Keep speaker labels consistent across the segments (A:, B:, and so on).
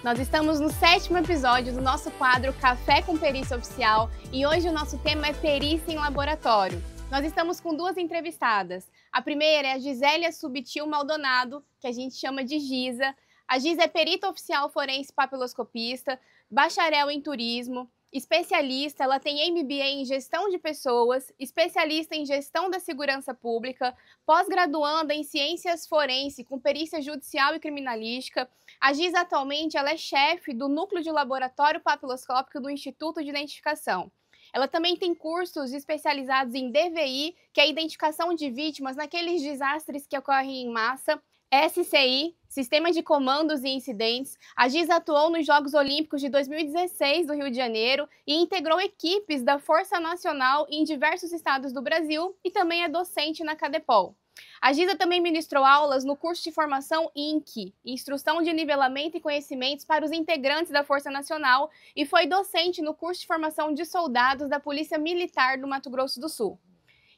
A: Nós estamos no 7º episódio do nosso quadro Café com Perícia Oficial e hoje o nosso tema é perícia em laboratório. Nós estamos com duas entrevistadas. A primeira é a Gisélia Subtil Maldonado, que a gente chama de Giza. A Giza é perita oficial forense papiloscopista, bacharel em turismo, especialista, ela tem MBA em gestão de pessoas, especialista em gestão da segurança pública, pós-graduanda em ciências forense com perícia judicial e criminalística. A Giza atualmente ela é chefe do núcleo de laboratório papiloscópico do Instituto de Identificação. Ela também tem cursos especializados em DVI, que é a identificação de vítimas naqueles desastres que ocorrem em massa, SCI, Sistema de Comandos e Incidentes. A Giza atuou nos Jogos Olímpicos de 2016 do Rio de Janeiro e integrou equipes da Força Nacional em diversos estados do Brasil e também é docente na Cadepol. A Giza também ministrou aulas no curso de formação INC, Instrução de Nivelamento e Conhecimentos para os integrantes da Força Nacional, e foi docente no curso de formação de soldados da Polícia Militar do Mato Grosso do Sul.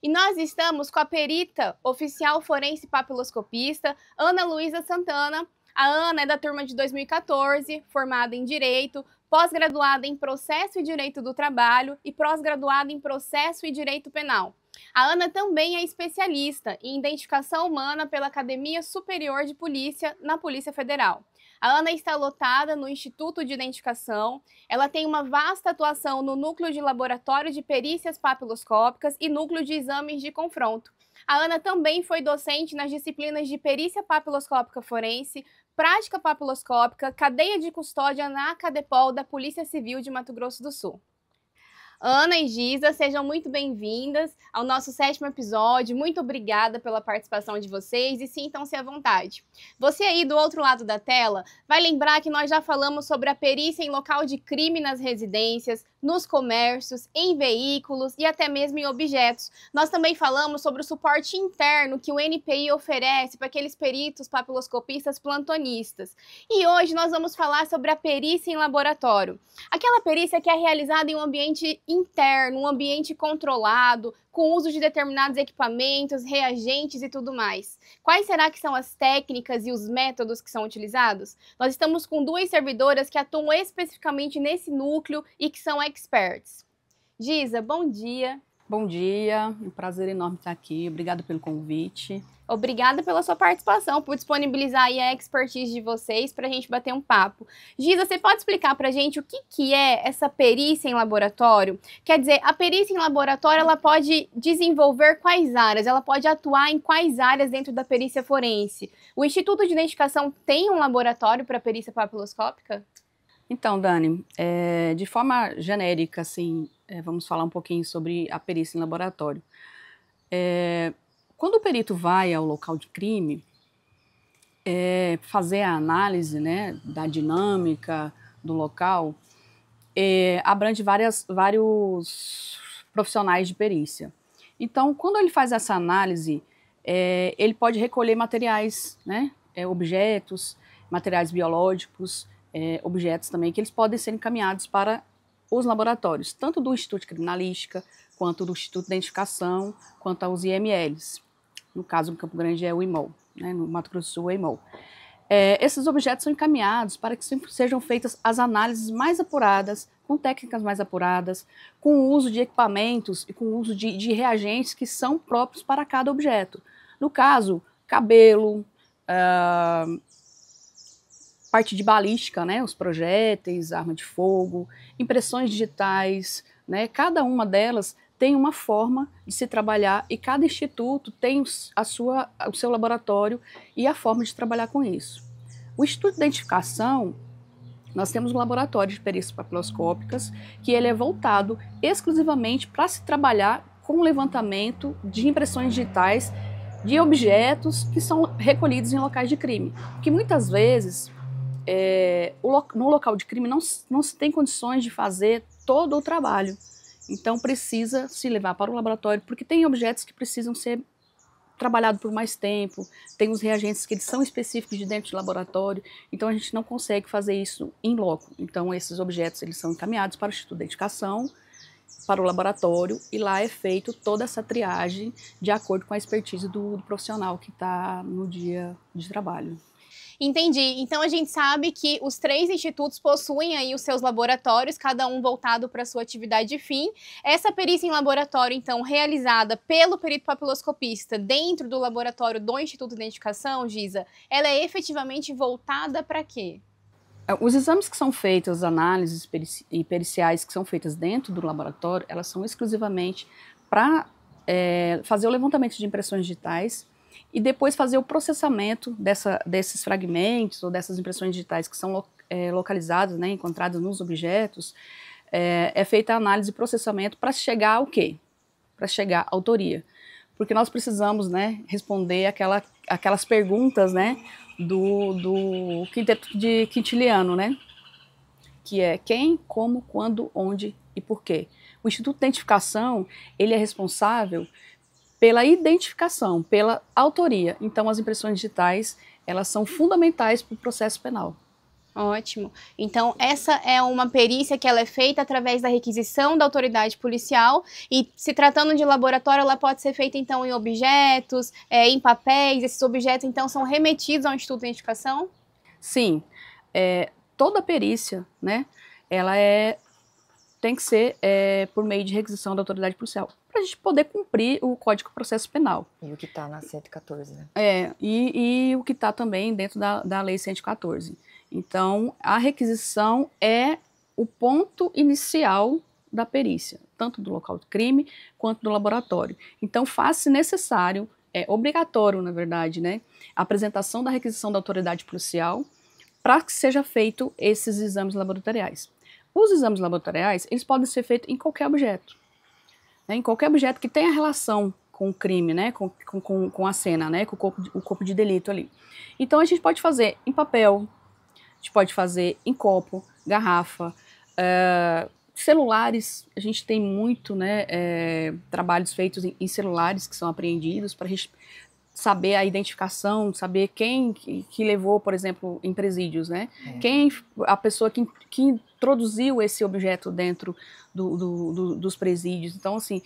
A: E nós estamos com a perita oficial forense papiloscopista, Ana Luísa Santana. A Ana é da turma de 2014, formada em Direito, pós-graduada em Processo e Direito do Trabalho e pós-graduada em Processo e Direito Penal. A Ana também é especialista em identificação humana pela Academia Superior de Polícia na Polícia Federal. A Ana está lotada no Instituto de Identificação, ela tem uma vasta atuação no Núcleo de Laboratório de Perícias Papiloscópicas e Núcleo de Exames de Confronto. A Ana também foi docente nas disciplinas de Perícia Papiloscópica Forense, Prática Papiloscópica, Cadeia de Custódia na Cadepol da Polícia Civil de Mato Grosso do Sul. Ana e Giza, sejam muito bem-vindas ao nosso 7º episódio. Muito obrigada pela participação de vocês e sintam-se à vontade. Você aí do outro lado da tela vai lembrar que nós já falamos sobre a perícia em local de crime nas residências, nos comércios, em veículos e até mesmo em objetos. Nós também falamos sobre o suporte interno que o NPI oferece para aqueles peritos papiloscopistas plantonistas. E hoje nós vamos falar sobre a perícia em laboratório. Aquela perícia que é realizada em um ambiente interno, um ambiente controlado, com uso de determinados equipamentos, reagentes e tudo mais. Quais será que são as técnicas e os métodos que são utilizados? Nós estamos com duas servidoras que atuam especificamente nesse núcleo e que são experts. Giza, bom dia.
B: Bom dia, um prazer enorme estar aqui, obrigada pelo convite.
A: Obrigada pela sua participação, por disponibilizar aí a expertise de vocês para a gente bater um papo. Giza, você pode explicar para a gente o que é essa perícia em laboratório? Quer dizer, a perícia em laboratório, ela pode desenvolver quais áreas? Ela pode atuar em quais áreas dentro da perícia forense? O Instituto de Identificação tem um laboratório para perícia papiloscópica?
B: Então, Dani, de forma genérica, assim, vamos falar um pouquinho sobre a perícia em laboratório. Quando o perito vai ao local de crime, fazer a análise, né, da dinâmica do local, abrange vários profissionais de perícia. Então, quando ele faz essa análise, ele pode recolher materiais, né, objetos, materiais biológicos, objetos também, que eles podem ser encaminhados para os laboratórios, tanto do Instituto de Criminalística, quanto do Instituto de Identificação, quanto aos IMLs. No caso, no Campo Grande é o IMOL, né? No Mato Grosso do Sul é o IMOL. Esses objetos são encaminhados para que sejam feitas as análises mais apuradas, com técnicas mais apuradas, com o uso de equipamentos e com o uso de reagentes que são próprios para cada objeto. No caso, cabelo, parte de balística, né? Os projéteis, arma de fogo, impressões digitais, né? Cada uma delas tem uma forma de se trabalhar e cada instituto tem o seu laboratório e a forma de trabalhar com isso. O Instituto de Identificação, nós temos um laboratório de perícias papiloscópicas que ele é voltado exclusivamente para se trabalhar com o levantamento de impressões digitais de objetos que são recolhidos em locais de crime. Que muitas vezes, no local de crime não se tem condições de fazer todo o trabalho. Então precisa se levar para o laboratório, porque tem objetos que precisam ser trabalhados por mais tempo, tem os reagentes que eles são específicos de dentro do laboratório, então a gente não consegue fazer isso em loco. Então esses objetos eles são encaminhados para o Instituto de Identificação, para o laboratório, e lá é feito toda essa triagem de acordo com a expertise do profissional que está no dia de trabalho.
A: Entendi. Então a gente sabe que os 3 institutos possuem aí os seus laboratórios, cada um voltado para a sua atividade fim. Essa perícia em laboratório, então, realizada pelo perito papiloscopista dentro do laboratório do Instituto de Identificação, Gisa, ela é efetivamente voltada para quê?
B: Os exames que são feitos, as análises e periciais que são feitas dentro do laboratório, elas são exclusivamente para fazer o levantamento de impressões digitais e depois fazer o processamento desses fragmentos ou dessas impressões digitais que são localizadas, né, encontradas nos objetos. É feita a análise e processamento para chegar ao quê? Para chegar à autoria. Porque nós precisamos, né, responder aquelas perguntas, né, do quinteto de Quintiliano, né, que é quem, como, quando, onde e por quê. O Instituto de Identificação, ele é responsável pela identificação, pela autoria. Então, as impressões digitais, elas são fundamentais para o processo penal.
A: Ótimo. Então, essa é uma perícia que ela é feita através da requisição da autoridade policial e, se tratando de laboratório, ela pode ser feita, então, em objetos, em papéis. Esses objetos, então, são remetidos ao Instituto de Identificação?
B: Sim. Toda perícia, né, ela tem que ser por meio de requisição da autoridade policial, para a gente poder cumprir o Código de Processo Penal.
C: E o que está na 114, né?
B: E o que está também dentro da Lei 114. Então, a requisição é o ponto inicial da perícia, tanto do local do crime quanto do laboratório. Então, faz-se necessário, é obrigatório, na verdade, né, a apresentação da requisição da autoridade policial para que seja feito esses exames laboratoriais. Os exames laboratoriais, eles podem ser feitos em qualquer objeto, né, em qualquer objeto que tenha relação com o crime, né, com a cena, né, com o corpo de delito ali. Então, a gente pode fazer em papel, a gente pode fazer em copo, garrafa, celulares. A gente tem muito, né, trabalhos feitos em celulares que são apreendidos para a gente saber a identificação, saber quem que levou, por exemplo, em presídios, né? Quem a pessoa que introduziu esse objeto dentro dos presídios. Então, assim,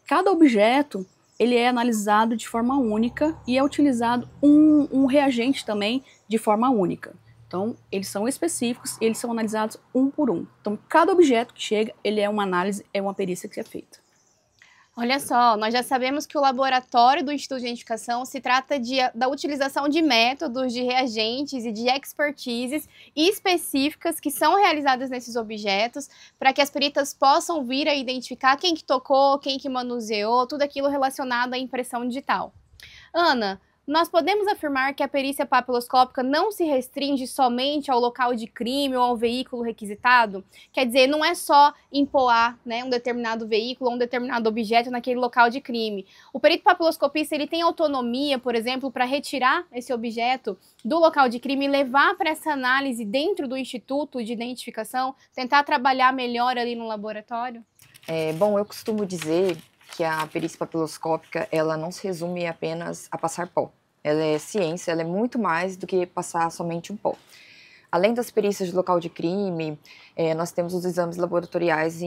B: cada objeto ele é analisado de forma única e é utilizado um reagente também de forma única. Então, eles são específicos e eles são analisados um por um. Então, cada objeto que chega, ele é uma análise, é uma perícia que é feita.
A: Olha só, nós já sabemos que o laboratório do Instituto de Identificação se trata da utilização de métodos, de reagentes e de expertises específicas que são realizadas nesses objetos para que as peritas possam vir a identificar quem que tocou, quem que manuseou, tudo aquilo relacionado à impressão digital. Ana, nós podemos afirmar que a perícia papiloscópica não se restringe somente ao local de crime ou ao veículo requisitado? Quer dizer, não é só empoar, né, um determinado veículo ou um determinado objeto naquele local de crime. O perito papiloscopista ele tem autonomia, por exemplo, para retirar esse objeto do local de crime e levar para essa análise dentro do Instituto de Identificação, tentar trabalhar melhor ali no laboratório?
C: Bom, eu costumo dizer que a perícia papiloscópica, ela não se resume apenas a passar pó. Ela é ciência, ela é muito mais do que passar somente um pó. Além das perícias de local de crime, nós temos os exames laboratoriais,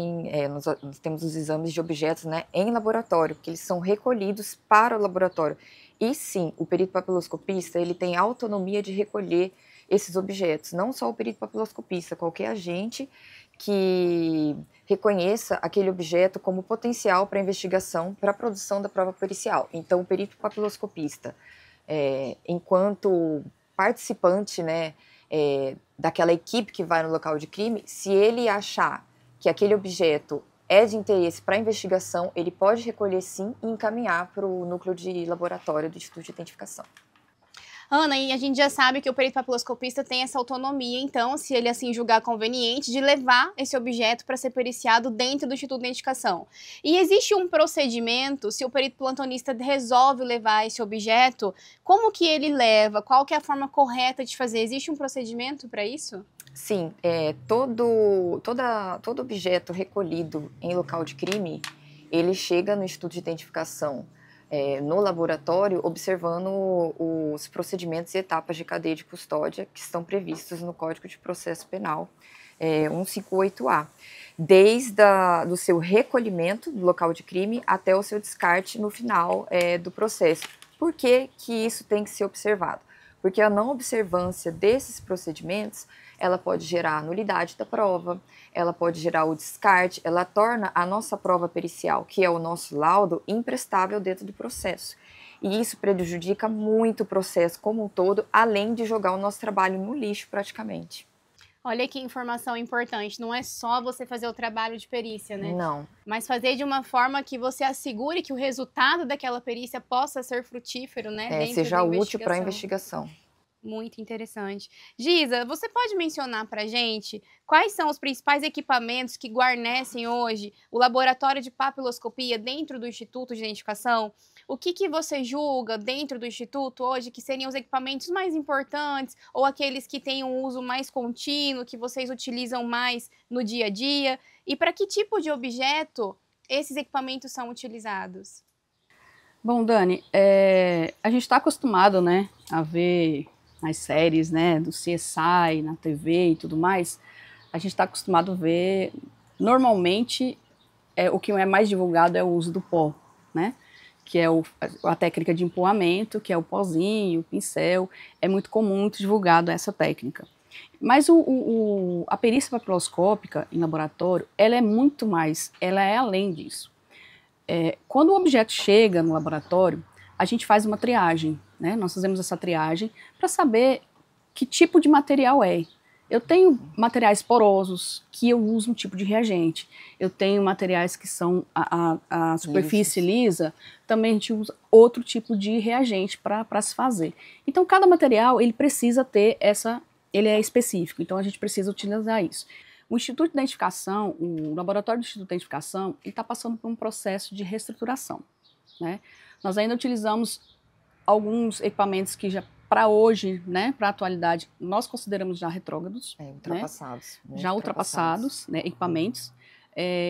C: nós temos os exames de objetos, né, em laboratório, que eles são recolhidos para o laboratório. E sim, o perito papiloscopista, ele tem autonomia de recolher esses objetos, não só o perito papiloscopista, qualquer agente que reconheça aquele objeto como potencial para investigação, para a produção da prova pericial. Então, o perito papiloscopista, enquanto participante, né, daquela equipe que vai no local de crime, se ele achar que aquele objeto é de interesse para a investigação, ele pode recolher sim e encaminhar para o núcleo de laboratório do Instituto de Identificação.
A: Ana, e a gente já sabe que o perito papiloscopista tem essa autonomia, então, se ele assim julgar conveniente, de levar esse objeto para ser periciado dentro do Instituto de Identificação. E existe um procedimento, se o perito plantonista resolve levar esse objeto, como que ele leva? Qual que é a forma correta de fazer? Existe um procedimento para isso?
C: Sim, todo objeto recolhido em local de crime, ele chega no Instituto de Identificação, no laboratório, observando os procedimentos e etapas de cadeia de custódia que estão previstos no Código de Processo Penal 158A, desde do seu recolhimento do local de crime até o seu descarte no final do processo. Por que que isso tem que ser observado? porque a não observância desses procedimentos, ela pode gerar a nulidade da prova, ela pode gerar o descarte, ela torna a nossa prova pericial, que é o nosso laudo, imprestável dentro do processo. E isso prejudica muito o processo como um todo, além de jogar o nosso trabalho no lixo praticamente.
A: Olha que informação importante, não é só você fazer o trabalho de perícia, né?
C: Não.
A: Mas fazer de uma forma que você assegure que o resultado daquela perícia possa ser frutífero, né? Dentro
C: Seja
A: da
C: útil para a
A: investigação.
C: investigação.
A: Muito interessante. Giza, você pode mencionar para a gente quais são os principais equipamentos que guarnecem hoje o laboratório de papiloscopia dentro do Instituto de Identificação? O que você julga dentro do Instituto hoje que seriam os equipamentos mais importantes ou aqueles que têm um uso mais contínuo, que vocês utilizam mais no dia a dia? E para que tipo de objeto esses equipamentos são utilizados?
B: Bom, Dani, a gente está acostumado, né, a ver nas séries, né, do CSI, na TV e tudo mais, a gente está acostumado a ver, normalmente, o que é mais divulgado é o uso do pó, né, que é a técnica de empoamento, que é o pozinho, o pincel, é muito comum, muito divulgado essa técnica. Mas a perícia papiloscópica em laboratório, ela é muito mais, ela é além disso. Quando o objeto chega no laboratório, a gente faz uma triagem, né? Nós fazemos essa triagem para saber que tipo de material é. Eu tenho materiais porosos, que eu uso um tipo de reagente. Eu tenho materiais que são a superfície lisa, também a gente usa outro tipo de reagente para se fazer. Então, cada material, ele precisa ter ele é específico, então a gente precisa utilizar isso. O Instituto de Identificação, o laboratório do Instituto de Identificação, ele está passando por um processo de reestruturação, né? Nós ainda utilizamos alguns equipamentos que já, para hoje, né, para a atualidade, nós consideramos já retrógrados.
C: Ultrapassados.
B: Né? Já ultrapassados, né, equipamentos.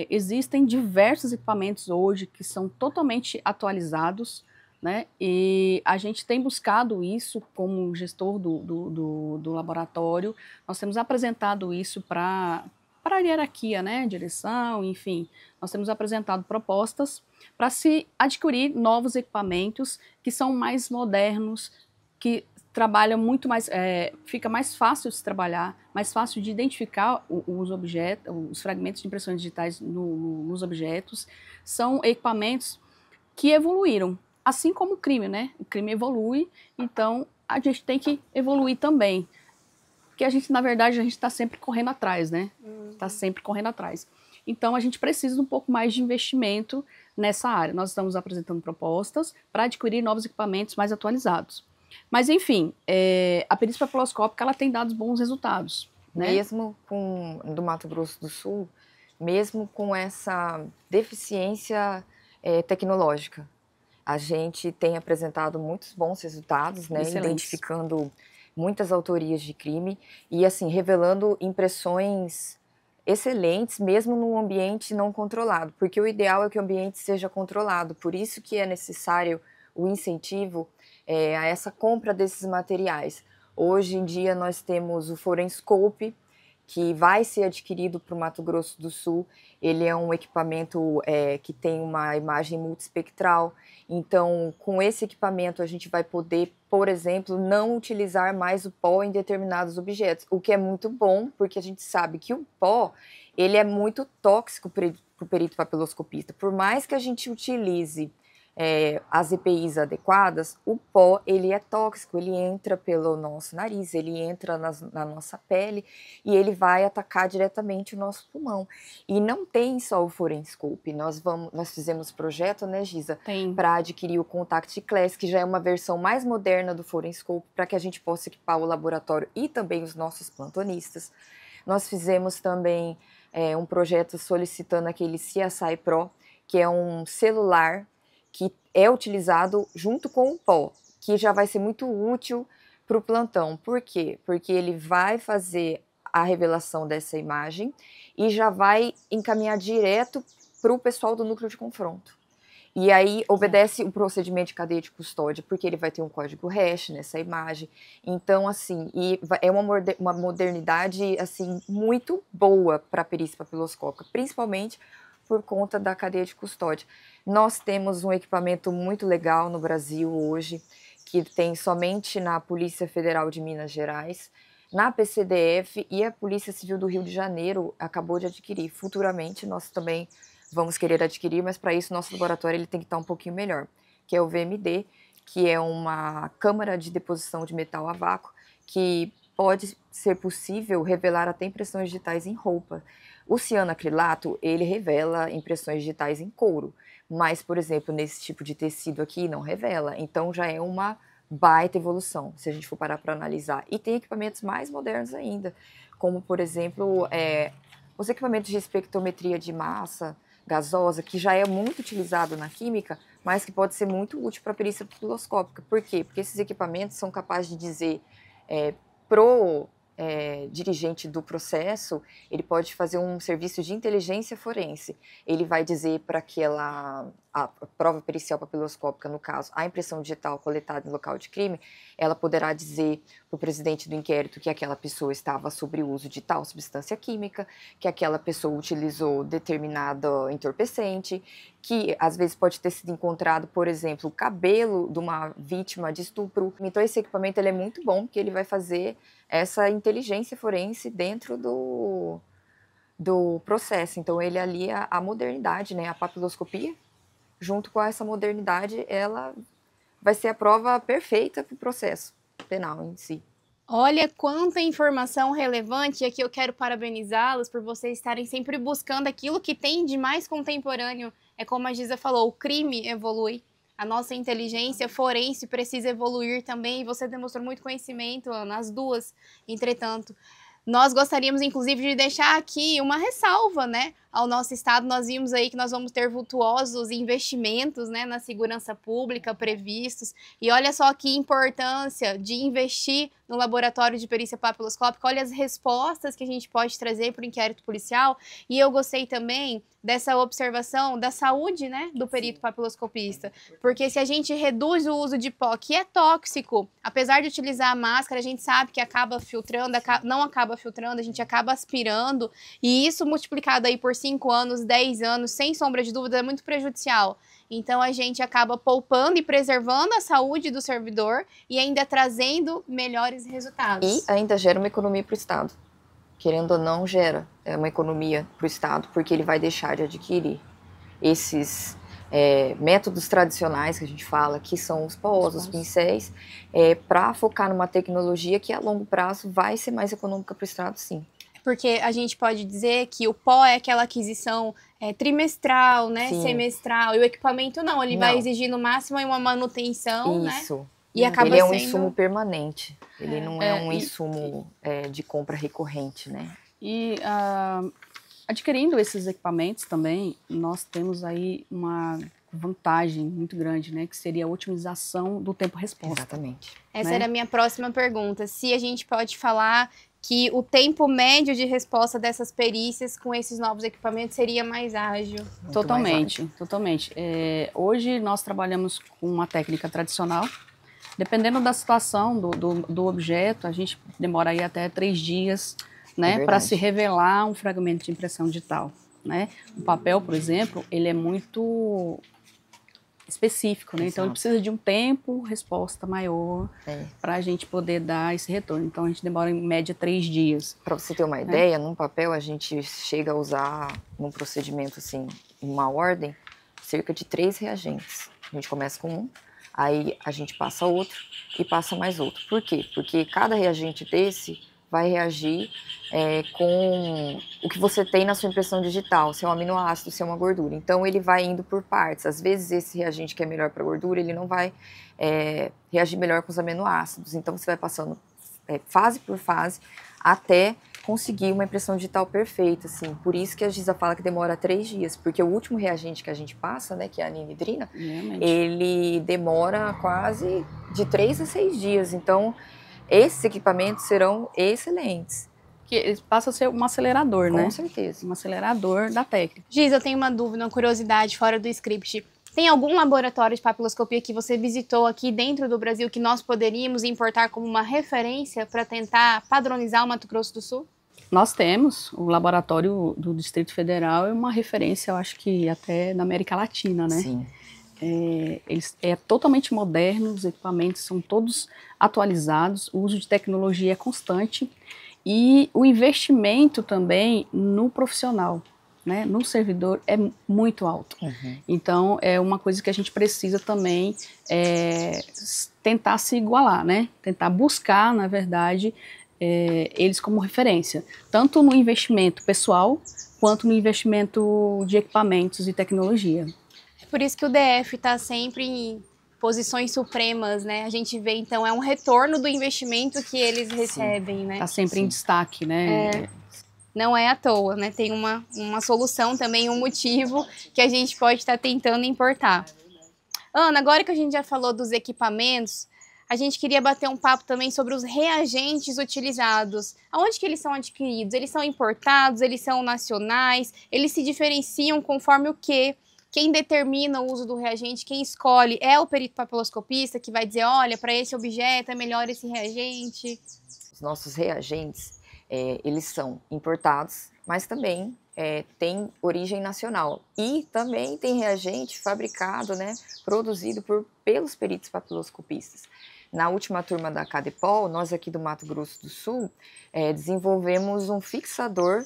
B: Existem diversos equipamentos hoje que são totalmente atualizados, né, e a gente tem buscado isso como gestor do laboratório, nós temos apresentado isso para a hierarquia, né, direção, enfim, nós temos apresentado propostas para se adquirir novos equipamentos que são mais modernos, que trabalham muito mais, fica mais fácil de se trabalhar, mais fácil de identificar os objetos, os fragmentos de impressões digitais nos objetos. São equipamentos que evoluíram, assim como o crime, né? O crime evolui, então a gente tem que evoluir também. Porque a gente, na verdade, a gente está sempre correndo atrás, né? Está sempre correndo atrás. Então, a gente precisa de um pouco mais de investimento nessa área. Nós estamos apresentando propostas para adquirir novos equipamentos mais atualizados. Mas, enfim, a perícia papiloscópica, ela tem dado bons resultados. Né?
C: Mesmo do Mato Grosso do Sul, mesmo com essa deficiência tecnológica, a gente tem apresentado muitos bons resultados, né? Identificando muitas autorias de crime e, assim, revelando impressões excelentes, mesmo num ambiente não controlado, porque o ideal é que o ambiente seja controlado, por isso que é necessário o incentivo a essa compra desses materiais. Hoje em dia nós temos o Forenscope, que vai ser adquirido para o Mato Grosso do Sul. Ele é um equipamento que tem uma imagem multiespectral, então com esse equipamento a gente vai poder, por exemplo, não utilizar mais o pó em determinados objetos, o que é muito bom, porque a gente sabe que o pó ele é muito tóxico para o perito papiloscopista. Por mais que a gente utilize as EPIs adequadas, o pó ele é tóxico, ele entra pelo nosso nariz, ele entra na nossa pele e ele vai atacar diretamente o nosso pulmão. E não tem só o Forenscope, nós fizemos projeto, né, Giza, para adquirir o Contact Class, que já é uma versão mais moderna do Forenscope, para que a gente possa equipar o laboratório e também os nossos plantonistas. Nós fizemos também um projeto solicitando aquele CSI Pro, que é um celular que é utilizado junto com o pó, que já vai ser muito útil para o plantão. Por quê? Porque ele vai fazer a revelação dessa imagem e já vai encaminhar direto para o pessoal do núcleo de confronto. E aí obedece o procedimento de cadeia de custódia, porque ele vai ter um código hash nessa imagem. Então, assim, é uma modernidade assim, muito boa para a perícia papiloscópica, principalmente por conta da cadeia de custódia. Nós temos um equipamento muito legal no Brasil hoje, que tem somente na Polícia Federal de Minas Gerais, na PCDF, e a Polícia Civil do Rio de Janeiro acabou de adquirir. Futuramente nós também vamos querer adquirir, mas para isso nosso laboratório ele tem que estar um pouquinho melhor, que é o VMD, que é uma câmara de deposição de metal a vácuo, que pode ser possível revelar até impressões digitais em roupa. O cianoacrilato, ele revela impressões digitais em couro, mas, por exemplo, nesse tipo de tecido aqui não revela, então já é uma baita evolução, se a gente for parar para analisar. E tem equipamentos mais modernos ainda, como, por exemplo, os equipamentos de espectrometria de massa gasosa, que já é muito utilizado na química, mas que pode ser muito útil para a perícia papiloscópica. Por quê? Porque esses equipamentos são capazes de dizer pro dirigente do processo, ele pode fazer um serviço de inteligência forense. Ele vai dizer para a prova pericial papiloscópica, no caso, a impressão digital coletada no local de crime, ela poderá dizer para o presidente do inquérito que aquela pessoa estava sob o uso de tal substância química, que aquela pessoa utilizou determinado entorpecente, que às vezes pode ter sido encontrado, por exemplo, o cabelo de uma vítima de estupro. Então esse equipamento ele é muito bom, porque ele vai fazer essa inteligência forense dentro do processo. Então ele alia a modernidade, né, a papiloscopia, junto com essa modernidade, ela vai ser a prova perfeita para o processo penal em si.
A: Olha quanta informação relevante, e aqui eu quero parabenizá-los por vocês estarem sempre buscando aquilo que tem de mais contemporâneo. É como a Giza falou, o crime evolui, a nossa inteligência forense precisa evoluir também, e você demonstrou muito conhecimento, Ana, as duas, entretanto. Nós gostaríamos, inclusive, de deixar aqui uma ressalva, né, ao nosso Estado. Nós vimos aí que nós vamos ter vultuosos investimentos, né, na segurança pública previstos. E olha só que importância de investir no laboratório de perícia papiloscópica. Olha as respostas que a gente pode trazer para o inquérito policial. E eu gostei também dessa observação da saúde, né, do perito papiloscopista. Porque se a gente reduz o uso de pó, que é tóxico, apesar de utilizar a máscara, a gente sabe que acaba filtrando, não acaba filtrando, a gente acaba aspirando, e isso multiplicado aí por 5 anos, 10 anos, sem sombra de dúvida, é muito prejudicial. Então a gente acaba poupando e preservando a saúde do servidor e ainda trazendo melhores resultados.
C: E ainda gera uma economia para o Estado. Querendo ou não, gera uma economia para o Estado, porque ele vai deixar de adquirir esses métodos tradicionais que a gente fala, que são os pós, os pincéis, para focar numa tecnologia que a longo prazo vai ser mais econômica para o Estado, sim.
A: Porque a gente pode dizer que o pó é aquela aquisição trimestral, né, semestral, e o equipamento não, ele vai exigir no máximo uma manutenção,
C: isso,
A: né? E acaba
C: ele é um
A: sendo
C: insumo permanente, ele não é um insumo de compra recorrente, né?
B: E adquirindo esses equipamentos também, nós temos aí uma vantagem muito grande, né, que seria a otimização do tempo-resposta.
C: Exatamente.
A: Essa era a minha próxima pergunta, se a gente pode falar que o tempo médio de resposta dessas perícias com esses novos equipamentos seria mais ágil.
B: Totalmente. Hoje nós trabalhamos com uma técnica tradicional. Dependendo da situação do objeto, a gente demora aí até 3 dias, né, para se revelar um fragmento de impressão digital, né? O papel, por exemplo, ele é muito específico, né? Então ele precisa de um tempo, resposta maior para a gente poder dar esse retorno. Então a gente demora em média 3 dias.
C: Para você ter uma ideia, num papel a gente chega a usar, num procedimento assim, uma ordem, cerca de 3 reagentes. A gente começa com um, aí a gente passa outro e passa mais outro. Por quê? Porque cada reagente desse vai reagir com o que você tem na sua impressão digital, se é um aminoácido, se é uma gordura. Então ele vai indo por partes. Às vezes esse reagente que é melhor para gordura, ele não vai reagir melhor com os aminoácidos. Então você vai passando fase por fase até conseguir uma impressão digital perfeita, assim. Por isso que a Giza fala que demora 3 dias, porque o último reagente que a gente passa, né, que é a anidrina, ele demora quase de 3 a 6 dias. Então esses equipamentos serão excelentes.
B: Que eles passam a ser um acelerador, né?
C: Com certeza.
B: Um acelerador da técnica.
A: Giz, eu tenho uma dúvida, uma curiosidade fora do script. Tem algum laboratório de papiloscopia que você visitou aqui dentro do Brasil que nós poderíamos importar como uma referência para tentar padronizar o Mato Grosso do Sul?
B: Nós temos. O laboratório do Distrito Federal é uma referência, eu acho que até na América Latina, né?
C: Sim.
B: É totalmente moderno, os equipamentos são todos atualizados, o uso de tecnologia é constante e o investimento também no profissional, né, no servidor é muito alto. Então é uma coisa que a gente precisa também tentar se igualar, né, tentar buscar, na verdade, eles como referência, tanto no investimento pessoal quanto no investimento de equipamentos e tecnologia.
A: Por isso que o DF está sempre em posições supremas, né? A gente vê, então, é um retorno do investimento que eles recebem, né?
B: Está sempre em destaque, né?
A: Não é à toa, né? Tem uma solução também, um motivo que a gente pode estar tentando importar. Ana, agora que a gente já falou dos equipamentos, a gente queria bater um papo também sobre os reagentes utilizados. Aonde que eles são adquiridos? Eles são importados? Eles são nacionais? Eles se diferenciam conforme o quê? Quem determina o uso do reagente, quem escolhe, é o perito papiloscopista que vai dizer, olha, para esse objeto é melhor esse reagente?
C: Os nossos reagentes, eles são importados, mas também tem origem nacional. E também tem reagente fabricado, né, produzido pelos peritos papiloscopistas. Na última turma da CADEPOL, nós aqui do Mato Grosso do Sul, desenvolvemos um fixador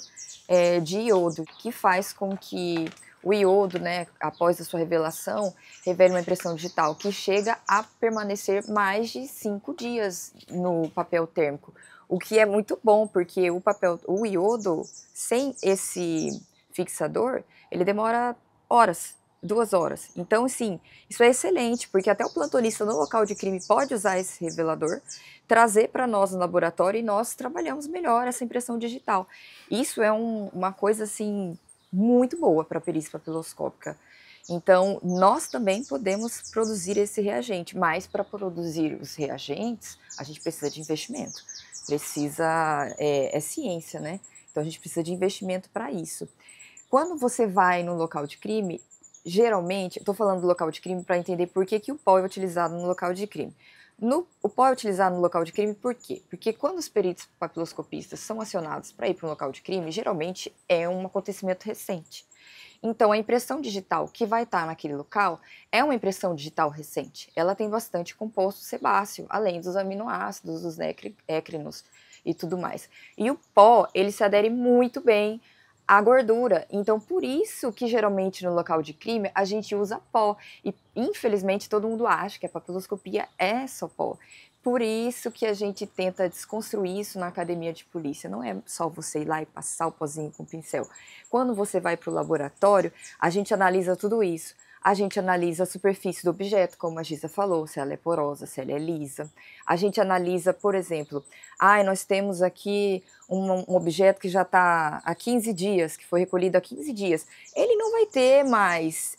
C: de iodo, que faz com que o iodo, né, após a sua revelação, revele uma impressão digital que chega a permanecer mais de 5 dias no papel térmico, o que é muito bom, porque o iodo, sem esse fixador, ele demora horas, 2 horas. Então, assim, isso é excelente, porque até o plantonista no local de crime pode usar esse revelador, trazer para nós no laboratório e nós trabalhamos melhor essa impressão digital. Isso é uma coisa, assim, muito boa para a perícia papiloscópica. Então, nós também podemos produzir esse reagente, mas para produzir os reagentes, a gente precisa de investimento. É ciência, né? Então, a gente precisa de investimento para isso. Quando você vai no local de crime, geralmente, estou falando do local de crime para entender por que o pó é utilizado no local de crime. O pó é utilizado no local de crime por quê? Porque quando os peritos papiloscopistas são acionados para ir para um local de crime, geralmente é um acontecimento recente. Então, a impressão digital que vai estar naquele local é uma impressão digital recente. Ela tem bastante composto sebáceo, além dos aminoácidos, dos écrinos e tudo mais. E o pó, ele se adere muito bem à gordura. Então, por isso que geralmente no local de crime a gente usa pó. E, infelizmente, todo mundo acha que a papiloscopia é só pó. Por isso que a gente tenta desconstruir isso na academia de polícia. Não é só você ir lá e passar o pozinho com o pincel. Quando você vai para o laboratório, a gente analisa tudo isso. A gente analisa a superfície do objeto, como a Giza falou, se ela é porosa, se ela é lisa. A gente analisa, por exemplo, nós temos aqui um objeto que já está há 15 dias, que foi recolhido há 15 dias. Ele não vai ter mais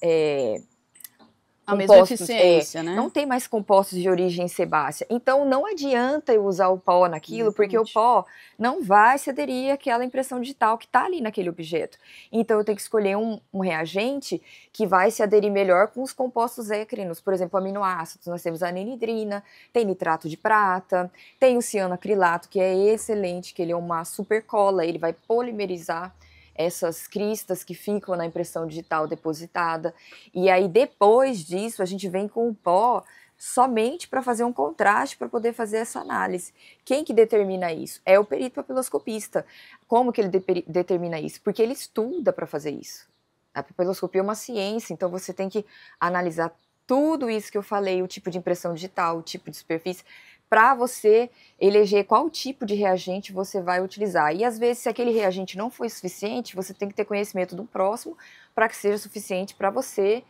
B: a mesma eficiência, né?
C: Não tem mais compostos de origem sebácea. Então, não adianta eu usar o pó naquilo, porque o pó não vai se aderir àquela impressão digital que está ali naquele objeto. Então, eu tenho que escolher um reagente que vai se aderir melhor com os compostos écrinos. Por exemplo, aminoácidos. Nós temos a anidrina, tem nitrato de prata, tem o cianoacrilato, que é excelente, que ele é uma supercola, ele vai polimerizar essas cristas que ficam na impressão digital depositada. E aí, depois disso, a gente vem com o pó somente para fazer um contraste, para poder fazer essa análise. Quem que determina isso? É o perito papiloscopista. Como que ele determina isso? Porque ele estuda para fazer isso. A papiloscopia é uma ciência, então você tem que analisar tudo isso que eu falei, o tipo de impressão digital, o tipo de superfície, para você eleger qual tipo de reagente você vai utilizar. E às vezes, se aquele reagente não foi suficiente, você tem que ter conhecimento do próximo para que seja suficiente para você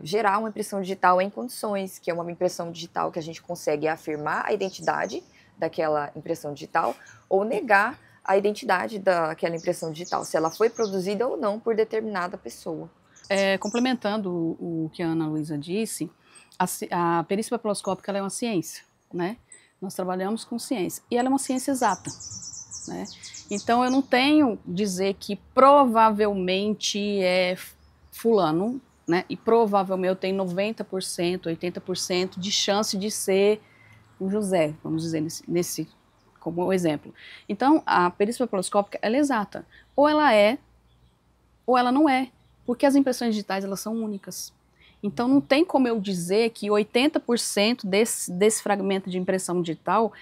C: gerar uma impressão digital em condições, que é uma impressão digital que a gente consegue afirmar a identidade daquela impressão digital ou negar a identidade daquela impressão digital, se ela foi produzida ou não por determinada pessoa.
B: Complementando o que a Ana Luísa disse, a perícia papiloscópica ela é uma ciência, né? Nós trabalhamos com ciência e ela é uma ciência exata, né? Então eu não tenho dizer que provavelmente é fulano, né? E provavelmente eu tenho 90%, 80% de chance de ser o José, vamos dizer nesse como exemplo. Então a perícia papiloscópica ela é exata, ou ela é ou ela não é, porque as impressões digitais elas são únicas. Então não tem como eu dizer que 80% desse fragmento de impressão digital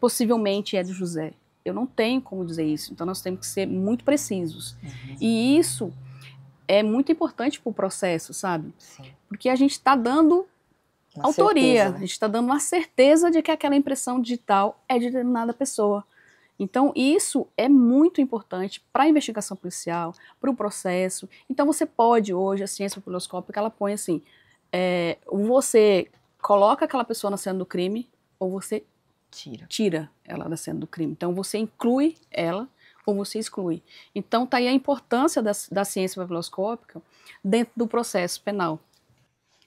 B: possivelmente é de José. Eu não tenho como dizer isso, então nós temos que ser muito precisos. E isso é muito importante para o processo, sabe?
C: Sim.
B: Porque a gente está dando
C: Uma
B: autoria,
C: certeza, né?
B: a gente está dando uma certeza de que aquela impressão digital é de determinada pessoa. Então, isso é muito importante para a investigação policial, para o processo. Então, você pode, hoje, a ciência papiloscópica, ela põe assim, você coloca aquela pessoa na cena do crime, ou você tira ela da cena do crime. Então, você inclui ela, ou você exclui. Então, está aí a importância da ciência papiloscópica dentro do processo penal.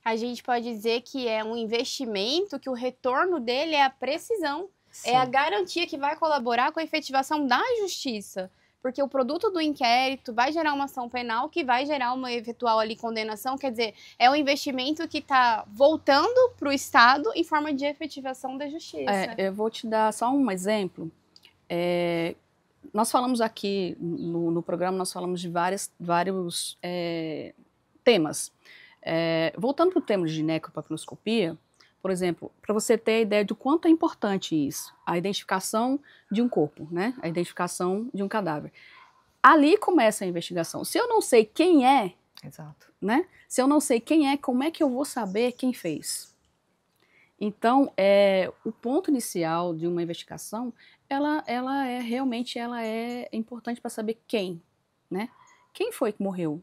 A: A gente pode dizer que é um investimento que o retorno dele é a precisão.
C: Sim.
A: É a garantia que vai colaborar com a efetivação da justiça. Porque o produto do inquérito vai gerar uma ação penal que vai gerar uma eventual ali condenação. Quer dizer, é um investimento que está voltando para o Estado em forma de efetivação da justiça.
B: Eu vou te dar só um exemplo. Nós falamos aqui no programa, nós falamos de vários temas. Voltando para o tema de necropapiloscopia, por exemplo, para você ter a ideia de quanto é importante isso, a identificação de um corpo, né? A identificação de um cadáver. Ali começa a investigação. Se eu não sei quem é,
C: exato,
B: né? Se eu não sei quem é, como é que eu vou saber quem fez? Então, o ponto inicial de uma investigação, ela é importante para saber quem, né? Quem foi que morreu?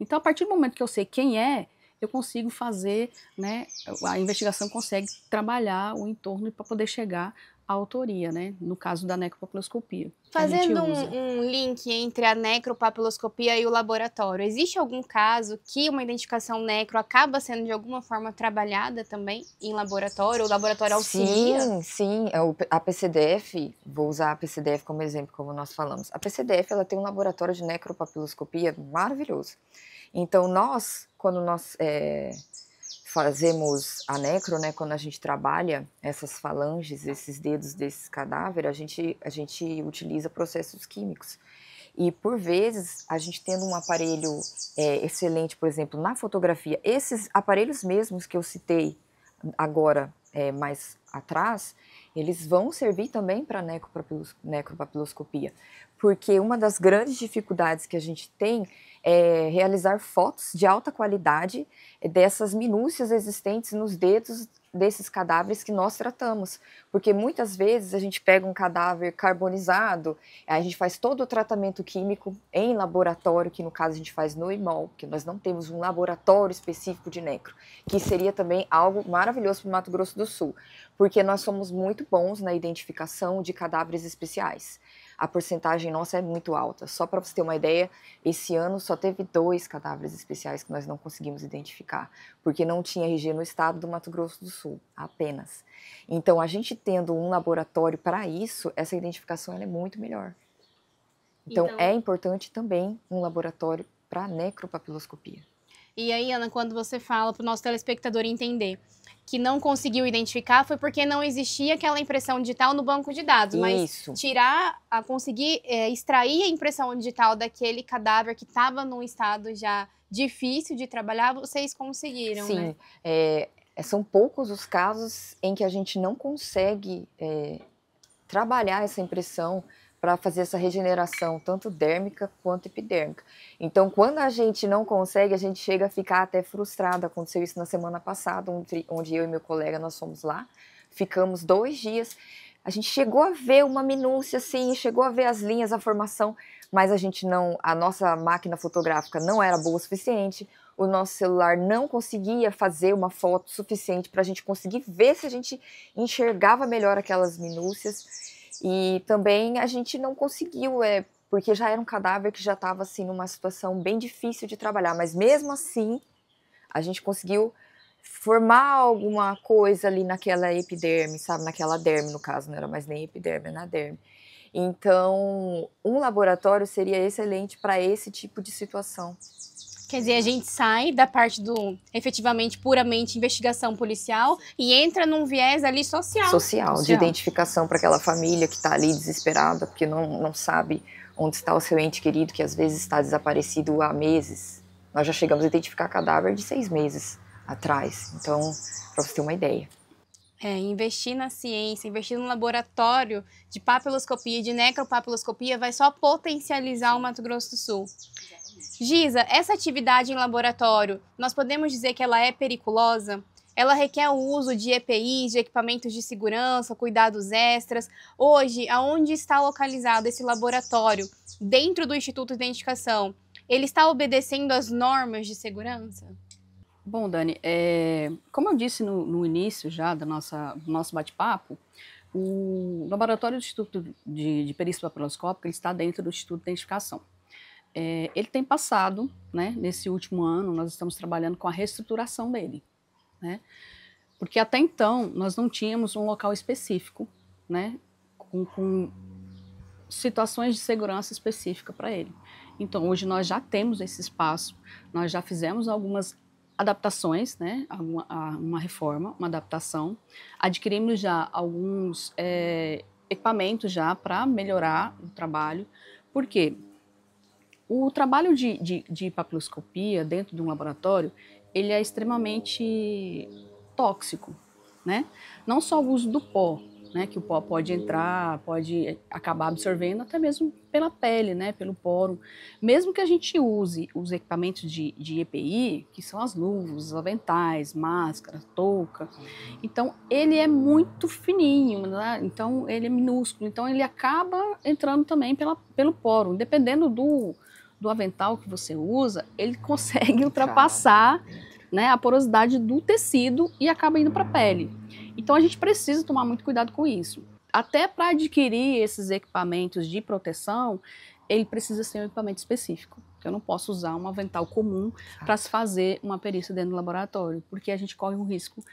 B: Então, a partir do momento que eu sei quem é, eu consigo fazer, né, a investigação consegue trabalhar o entorno para poder chegar à autoria, né, no caso da necropapiloscopia.
A: Fazendo um link entre a necropapiloscopia e o laboratório, existe algum caso que uma identificação necro acaba sendo de alguma forma trabalhada também em laboratório? O laboratório auxilia?
C: Sim. A PCDF, vou usar a PCDF como exemplo, como nós falamos. A PCDF, ela tem um laboratório de necropapiloscopia maravilhoso. Então, quando nós fazemos a necro, né, quando a gente trabalha essas falanges, esses dedos desses cadáveres, a gente utiliza processos químicos. E, por vezes, a gente tendo um aparelho excelente, por exemplo, na fotografia, esses aparelhos mesmos que eu citei agora, mais atrás, eles vão servir também para necropapiloscopia, porque uma das grandes dificuldades que a gente tem é realizar fotos de alta qualidade dessas minúcias existentes nos dedos desses cadáveres que nós tratamos, porque muitas vezes a gente pega um cadáver carbonizado, a gente faz todo o tratamento químico em laboratório, que no caso a gente faz no IMOL, porque nós não temos um laboratório específico de necro, que seria também algo maravilhoso para o Mato Grosso do Sul, porque nós somos muito bons na identificação de cadáveres especiais. A porcentagem nossa é muito alta. Só para você ter uma ideia, esse ano só teve 2 cadáveres especiais que nós não conseguimos identificar, porque não tinha RG no estado do Mato Grosso do Sul, apenas. Então, a gente tendo um laboratório para isso, essa identificação ela é muito melhor. Então, é importante também um laboratório para necropapiloscopia.
A: E aí, Ana, quando você fala para o nosso telespectador entender que não conseguiu identificar, foi porque não existia aquela impressão digital no banco de dados. Mas conseguir extrair a impressão digital daquele cadáver que estava num estado já difícil de trabalhar, vocês conseguiram,
C: Sim,
A: né?
C: São poucos os casos em que a gente não consegue trabalhar essa impressão para fazer essa regeneração, tanto dérmica quanto epidérmica. Então, quando a gente não consegue, a gente chega a ficar até frustrada. Aconteceu isso na semana passada, onde eu e meu colega, nós fomos lá, ficamos 2 dias, a gente chegou a ver uma minúcia, assim, chegou a ver as linhas, a formação, mas a nossa máquina fotográfica não era boa o suficiente, o nosso celular não conseguia fazer uma foto suficiente para a gente conseguir ver se a gente enxergava melhor aquelas minúcias. E também a gente não conseguiu, porque já era um cadáver que já estava assim, numa situação bem difícil de trabalhar, mas mesmo assim a gente conseguiu formar alguma coisa ali naquela epiderme, sabe, naquela derme no caso, não era mais nem epiderme, era na derme. Então, um laboratório seria excelente para esse tipo de situação.
A: Quer dizer, a gente sai da parte do, efetivamente, puramente investigação policial e entra num viés ali social.
C: Social, de identificação para aquela família que está ali desesperada, porque não sabe onde está o seu ente querido, que às vezes está desaparecido há meses. Nós já chegamos a identificar cadáver de 6 meses atrás. Então, para você ter uma ideia.
A: Investir na ciência, investir no laboratório de papiloscopia e de necropapiloscopia vai só potencializar o Mato Grosso do Sul. Giza, essa atividade em laboratório, nós podemos dizer que ela é periculosa? Ela requer o uso de EPIs, de equipamentos de segurança, cuidados extras. Hoje, aonde está localizado esse laboratório? Dentro do Instituto de Identificação, ele está obedecendo às normas de segurança?
B: Bom, Dani, como eu disse no início já do nosso bate-papo, o laboratório do Instituto de Perícia Papiloscópica está dentro do Instituto de Identificação. Ele tem passado, né, nesse último ano, nós estamos trabalhando com a reestruturação dele, né, porque até então nós não tínhamos um local específico, né, com situações de segurança específica para ele. Então, hoje nós já temos esse espaço, nós já fizemos algumas adaptações, né, uma reforma, uma adaptação, adquirimos já alguns equipamentos já para melhorar o trabalho, porque o trabalho de papiloscopia dentro de um laboratório, ele é extremamente tóxico, né, não só o uso do pó, né, que o pó pode entrar, pode acabar absorvendo até mesmo pela pele, né, pelo poro. Mesmo que a gente use os equipamentos de EPI, que são as luvas, os aventais, máscara, touca, então ele é muito fininho, né? Então ele é minúsculo, então ele acaba entrando também pelo poro. Dependendo do avental que você usa, ele consegue ultrapassar, né, a porosidade do tecido e acaba indo para a pele. Então a gente precisa tomar muito cuidado com isso. Até para adquirir esses equipamentos de proteção, ele precisa ser um equipamento específico. Eu não posso usar um avental comum para se fazer uma perícia dentro do laboratório, porque a gente corre o risco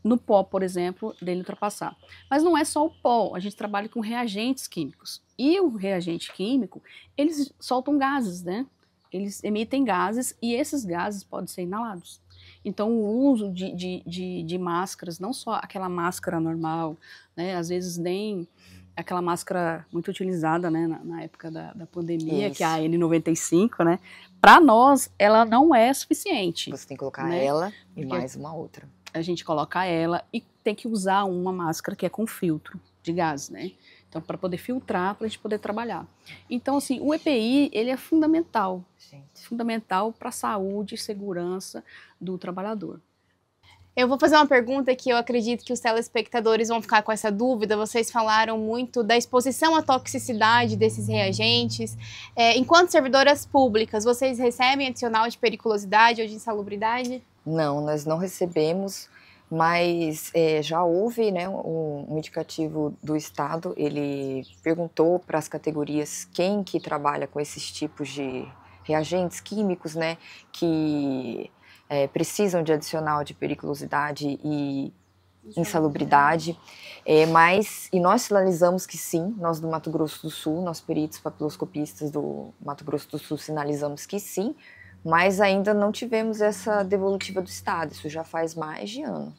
B: no pó, por exemplo, dele ultrapassar. Mas não é só o pó, a gente trabalha com reagentes químicos. E o reagente químico, eles soltam gases, né? Eles emitem gases e esses gases podem ser inalados. Então, o uso de máscaras, não só aquela máscara normal, né, às vezes nem aquela máscara muito utilizada, né, na época da pandemia, isso, que é a N95, né, para nós ela não é suficiente.
C: Você tem que colocar,
B: né,
C: ela e mais uma outra.
B: A gente coloca ela e tem que usar uma máscara que é com filtro de gás, né? Então, para poder filtrar, para a gente poder trabalhar. Então, assim, o EPI, ele é fundamental. Fundamental para a saúde e segurança do trabalhador.
A: Eu vou fazer uma pergunta que eu acredito que os telespectadores vão ficar com essa dúvida. Vocês falaram muito da exposição à toxicidade desses reagentes. Enquanto servidoras públicas, vocês recebem adicional de periculosidade ou de insalubridade?
C: Não, nós não recebemos. Mas já houve, né, um indicativo do Estado, ele perguntou para as categorias quem que trabalha com esses tipos de reagentes químicos, né, que precisam de adicional de periculosidade e insalubridade, e nós sinalizamos que sim, nós do Mato Grosso do Sul, nós peritos papiloscopistas do Mato Grosso do Sul sinalizamos que sim, mas ainda não tivemos essa devolutiva do Estado, isso já faz mais de ano.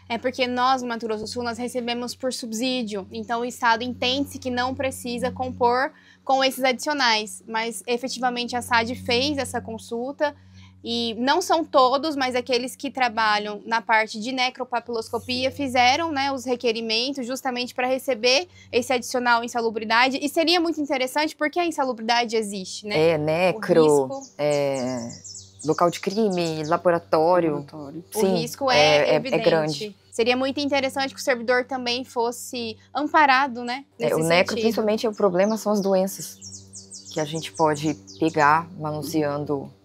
A: É porque nós, no Mato Grosso do Sul, nós recebemos por subsídio, então o Estado entende-se que não precisa compor com esses adicionais, mas efetivamente a SAD fez essa consulta e não são todos, mas aqueles que trabalham na parte de necropapiloscopia fizeram, né, os requerimentos justamente para receber esse adicional insalubridade e seria muito interessante porque a insalubridade existe, né?
C: Necro, local de crime, laboratório.
A: Sim, o risco é evidente. É grande. Seria muito interessante que o servidor também fosse amparado, né?
C: O necro, principalmente, o problema são as doenças que a gente pode pegar manuseando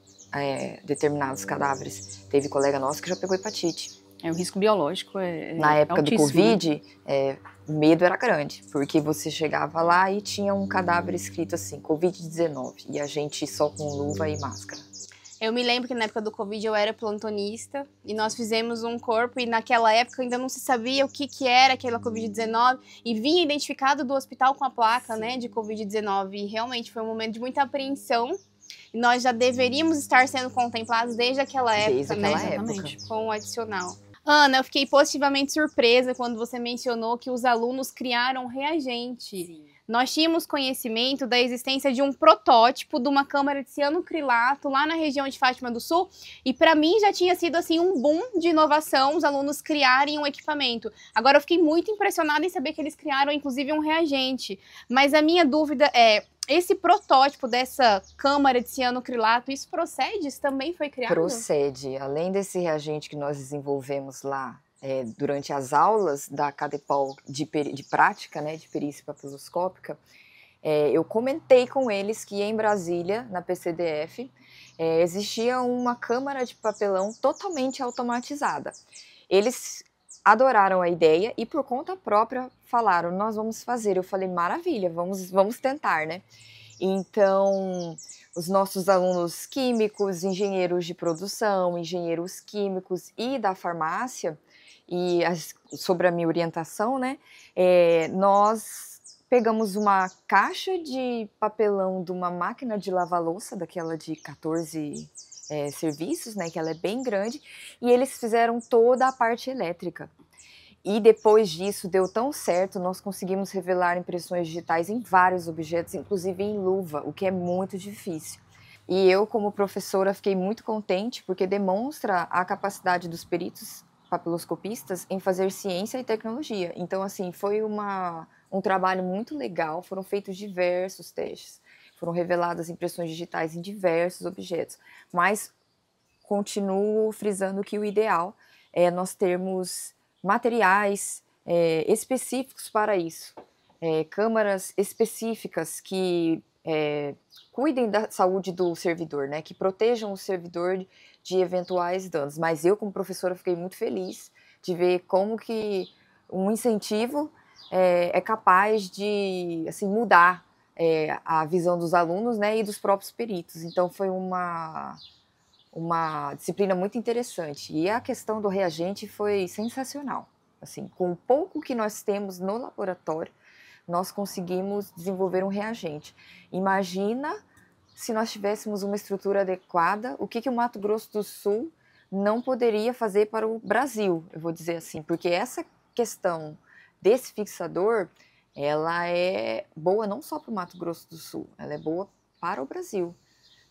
C: determinados cadáveres. Teve colega nosso que já pegou hepatite.
B: O risco biológico
C: na época
B: altíssimo.
C: Do Covid, o medo era grande, porque você chegava lá e tinha um cadáver escrito assim, Covid-19, e a gente só com luva e máscara.
A: Eu me lembro que na época do Covid eu era plantonista e nós fizemos um corpo e naquela época ainda não se sabia o que era aquela Covid-19 e vinha identificado do hospital com a placa, né, de Covid-19 e realmente foi um momento de muita apreensão e nós já deveríamos estar sendo contemplados desde aquela época, com o adicional. Ana, eu fiquei positivamente surpresa quando você mencionou que os alunos criaram reagente. Sim. nós tínhamos conhecimento da existência de um protótipo de uma câmara de cianocrilato lá na região de Fátima do Sul, e para mim já tinha sido assim um boom de inovação, os alunos criarem um equipamento. Agora eu fiquei muito impressionada em saber que eles criaram inclusive um reagente, mas a minha dúvida é, esse protótipo dessa câmara de cianocrilato, isso procede? Isso também foi criado?
C: Procede. Além desse reagente que nós desenvolvemos lá durante as aulas da CADEPOL de prática, né, de perícia papiloscópica, eu comentei com eles que em Brasília, na PCDF, existia uma câmara de papelão totalmente automatizada. Eles adoraram a ideia e por conta própria falaram, nós vamos fazer. Eu falei, maravilha, vamos tentar, né? Então, os nossos alunos químicos, engenheiros de produção, engenheiros químicos e da farmácia, e sobre a minha orientação, né, nós pegamos uma caixa de papelão de uma máquina de lavar louça, daquela de 14 serviços, né, que ela é bem grande, e eles fizeram toda a parte elétrica. E depois disso deu tão certo, nós conseguimos revelar impressões digitais em vários objetos, inclusive em luva, o que é muito difícil. E eu, como professora, fiquei muito contente porque demonstra a capacidade dos peritos papiloscopistas em fazer ciência e tecnologia. Então, assim, foi um trabalho muito legal, foram feitos diversos testes, foram reveladas impressões digitais em diversos objetos, mas continuo frisando que o ideal é nós termos materiais específicos para isso, câmaras específicas que cuidem da saúde do servidor, né, que protejam o servidor de eventuais danos. Mas eu, como professora, fiquei muito feliz de ver como que um incentivo é capaz de assim, mudar a visão dos alunos, né, e dos próprios peritos. Então foi uma disciplina muito interessante. E a questão do reagente foi sensacional. Assim, com o pouco que nós temos no laboratório, nós conseguimos desenvolver um reagente. Imagina se nós tivéssemos uma estrutura adequada, o que o Mato Grosso do Sul não poderia fazer para o Brasil, eu vou dizer assim, porque essa questão desse fixador, ela é boa não só para o Mato Grosso do Sul, ela é boa para o Brasil.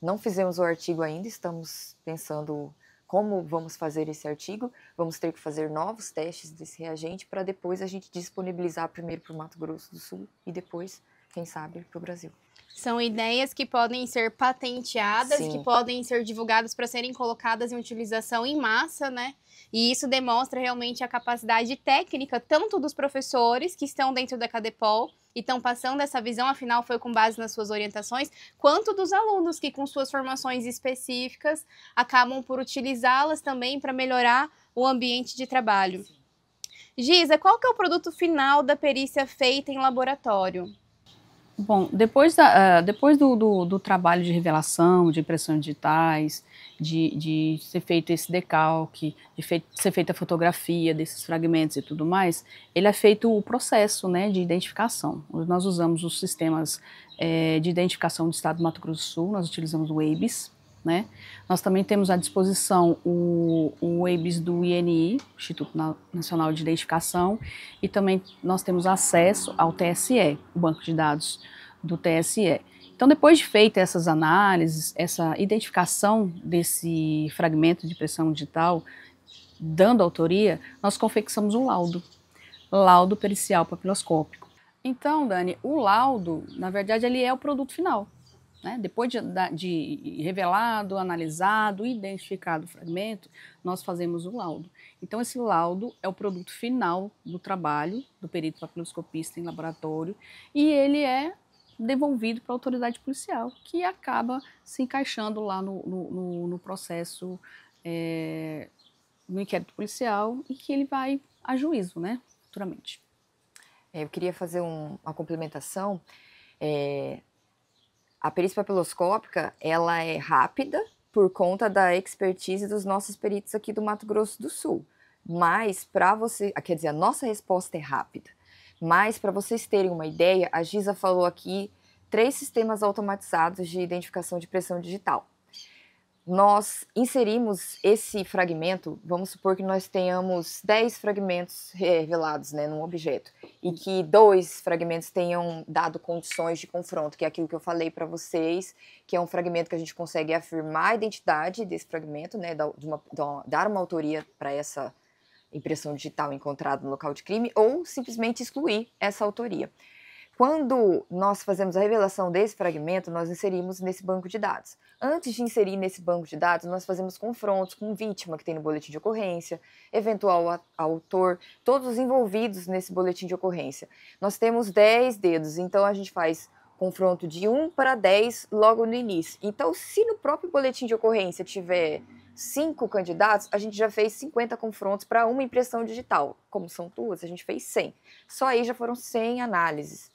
C: Não fizemos o artigo ainda, estamos pensando como vamos fazer esse artigo, vamos ter que fazer novos testes desse reagente para depois a gente disponibilizar primeiro para o Mato Grosso do Sul e depois, quem sabe, para o Brasil.
A: São ideias que podem ser patenteadas,
C: Sim,
A: que podem ser divulgadas para serem colocadas em utilização em massa, né? E isso demonstra realmente a capacidade técnica, tanto dos professores que estão dentro da CADEPOL e estão passando essa visão, afinal foi com base nas suas orientações, quanto dos alunos que com suas formações específicas acabam por utilizá-las também para melhorar o ambiente de trabalho. Giza, qual que é o produto final da perícia feita em laboratório?
B: Bom, depois do trabalho de revelação, de impressões digitais, de ser feito esse decalque, ser feita a fotografia desses fragmentos e tudo mais, ele é feito o processo, né, de identificação. Nós usamos os sistemas de identificação do Estado do Mato Grosso do Sul, nós utilizamos o EIBS, né? Nós também temos à disposição o EIBS do INI, Instituto Nacional de Identificação, e também nós temos acesso ao TSE, o banco de dados do TSE. Então, depois de feitas essas análises, essa identificação desse fragmento de impressão digital, dando autoria, nós confeccionamos um laudo pericial papiloscópico. Então, Dani, o laudo, na verdade, ele é o produto final. Né? Depois de revelado, analisado, identificado o fragmento, nós fazemos o laudo. Então, esse laudo é o produto final do trabalho do perito papiloscopista em laboratório e ele é devolvido para a autoridade policial, que acaba se encaixando lá no processo, no inquérito policial e que ele vai a juízo, né, futuramente.
C: Eu queria fazer uma complementação. A perícia papiloscópica, ela é rápida por conta da expertise dos nossos peritos aqui do Mato Grosso do Sul. Mas para você, quer dizer, a nossa resposta é rápida. Mas para vocês terem uma ideia, a Giza falou aqui 3 sistemas automatizados de identificação de impressão digital. nós inserimos esse fragmento, vamos supor que nós tenhamos 10 fragmentos revelados, né, num objeto, e que 2 fragmentos tenham dado condições de confronto, que é aquilo que eu falei para vocês, que é um fragmento que a gente consegue afirmar a identidade desse fragmento, né, dar uma autoria para essa impressão digital encontrada no local de crime, ou simplesmente excluir essa autoria. Quando nós fazemos a revelação desse fragmento, nós inserimos nesse banco de dados. Antes de inserir nesse banco de dados, nós fazemos confrontos com vítima que tem no boletim de ocorrência, eventual autor, todos os envolvidos nesse boletim de ocorrência. Nós temos 10 dedos, então a gente faz confronto de 1 para 10 logo no início. Então, se no próprio boletim de ocorrência tiver 5 candidatos, a gente já fez 50 confrontos para uma impressão digital. Como são 2, a gente fez 100. Só aí já foram 100 análises.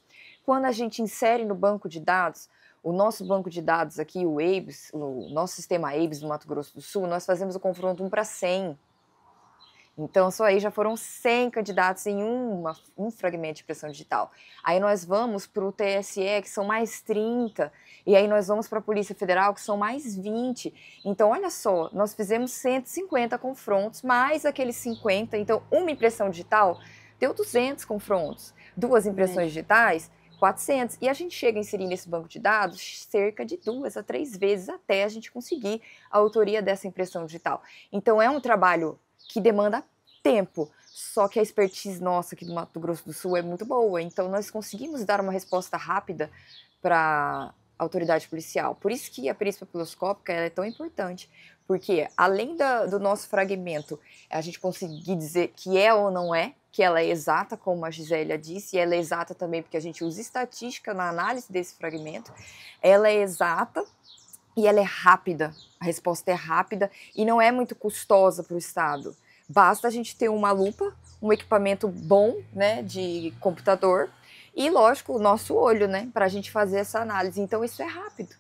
C: Quando a gente insere no banco de dados, o nosso banco de dados aqui, o ABES, o nosso sistema ABES do Mato Grosso do Sul, nós fazemos o confronto 1 para 100. Então, só aí já foram 100 candidatos em um fragmento de impressão digital. Aí nós vamos para o TSE, que são mais 30, e aí nós vamos para a Polícia Federal, que são mais 20. Então, olha só, nós fizemos 150 confrontos, mais aqueles 50. Então, uma impressão digital deu 200 confrontos. 2 impressões digitais, 400. E a gente chega a inserir nesse banco de dados cerca de 2 a 3 vezes até a gente conseguir a autoria dessa impressão digital. Então, é um trabalho que demanda tempo, só que a expertise nossa aqui do Mato Grosso do Sul é muito boa, então nós conseguimos dar uma resposta rápida para a autoridade policial. Por isso que a perícia papiloscópica é tão importante, porque além do nosso fragmento, a gente conseguir dizer que é ou não é, que ela é exata, como a Gisélia disse, e ela é exata também porque a gente usa estatística na análise desse fragmento, ela é exata e ela é rápida, a resposta é rápida e não é muito custosa para o Estado. Basta a gente ter uma lupa, um equipamento bom, né, de computador e, lógico, o nosso olho, né, para a gente fazer essa análise. Então, isso é rápido.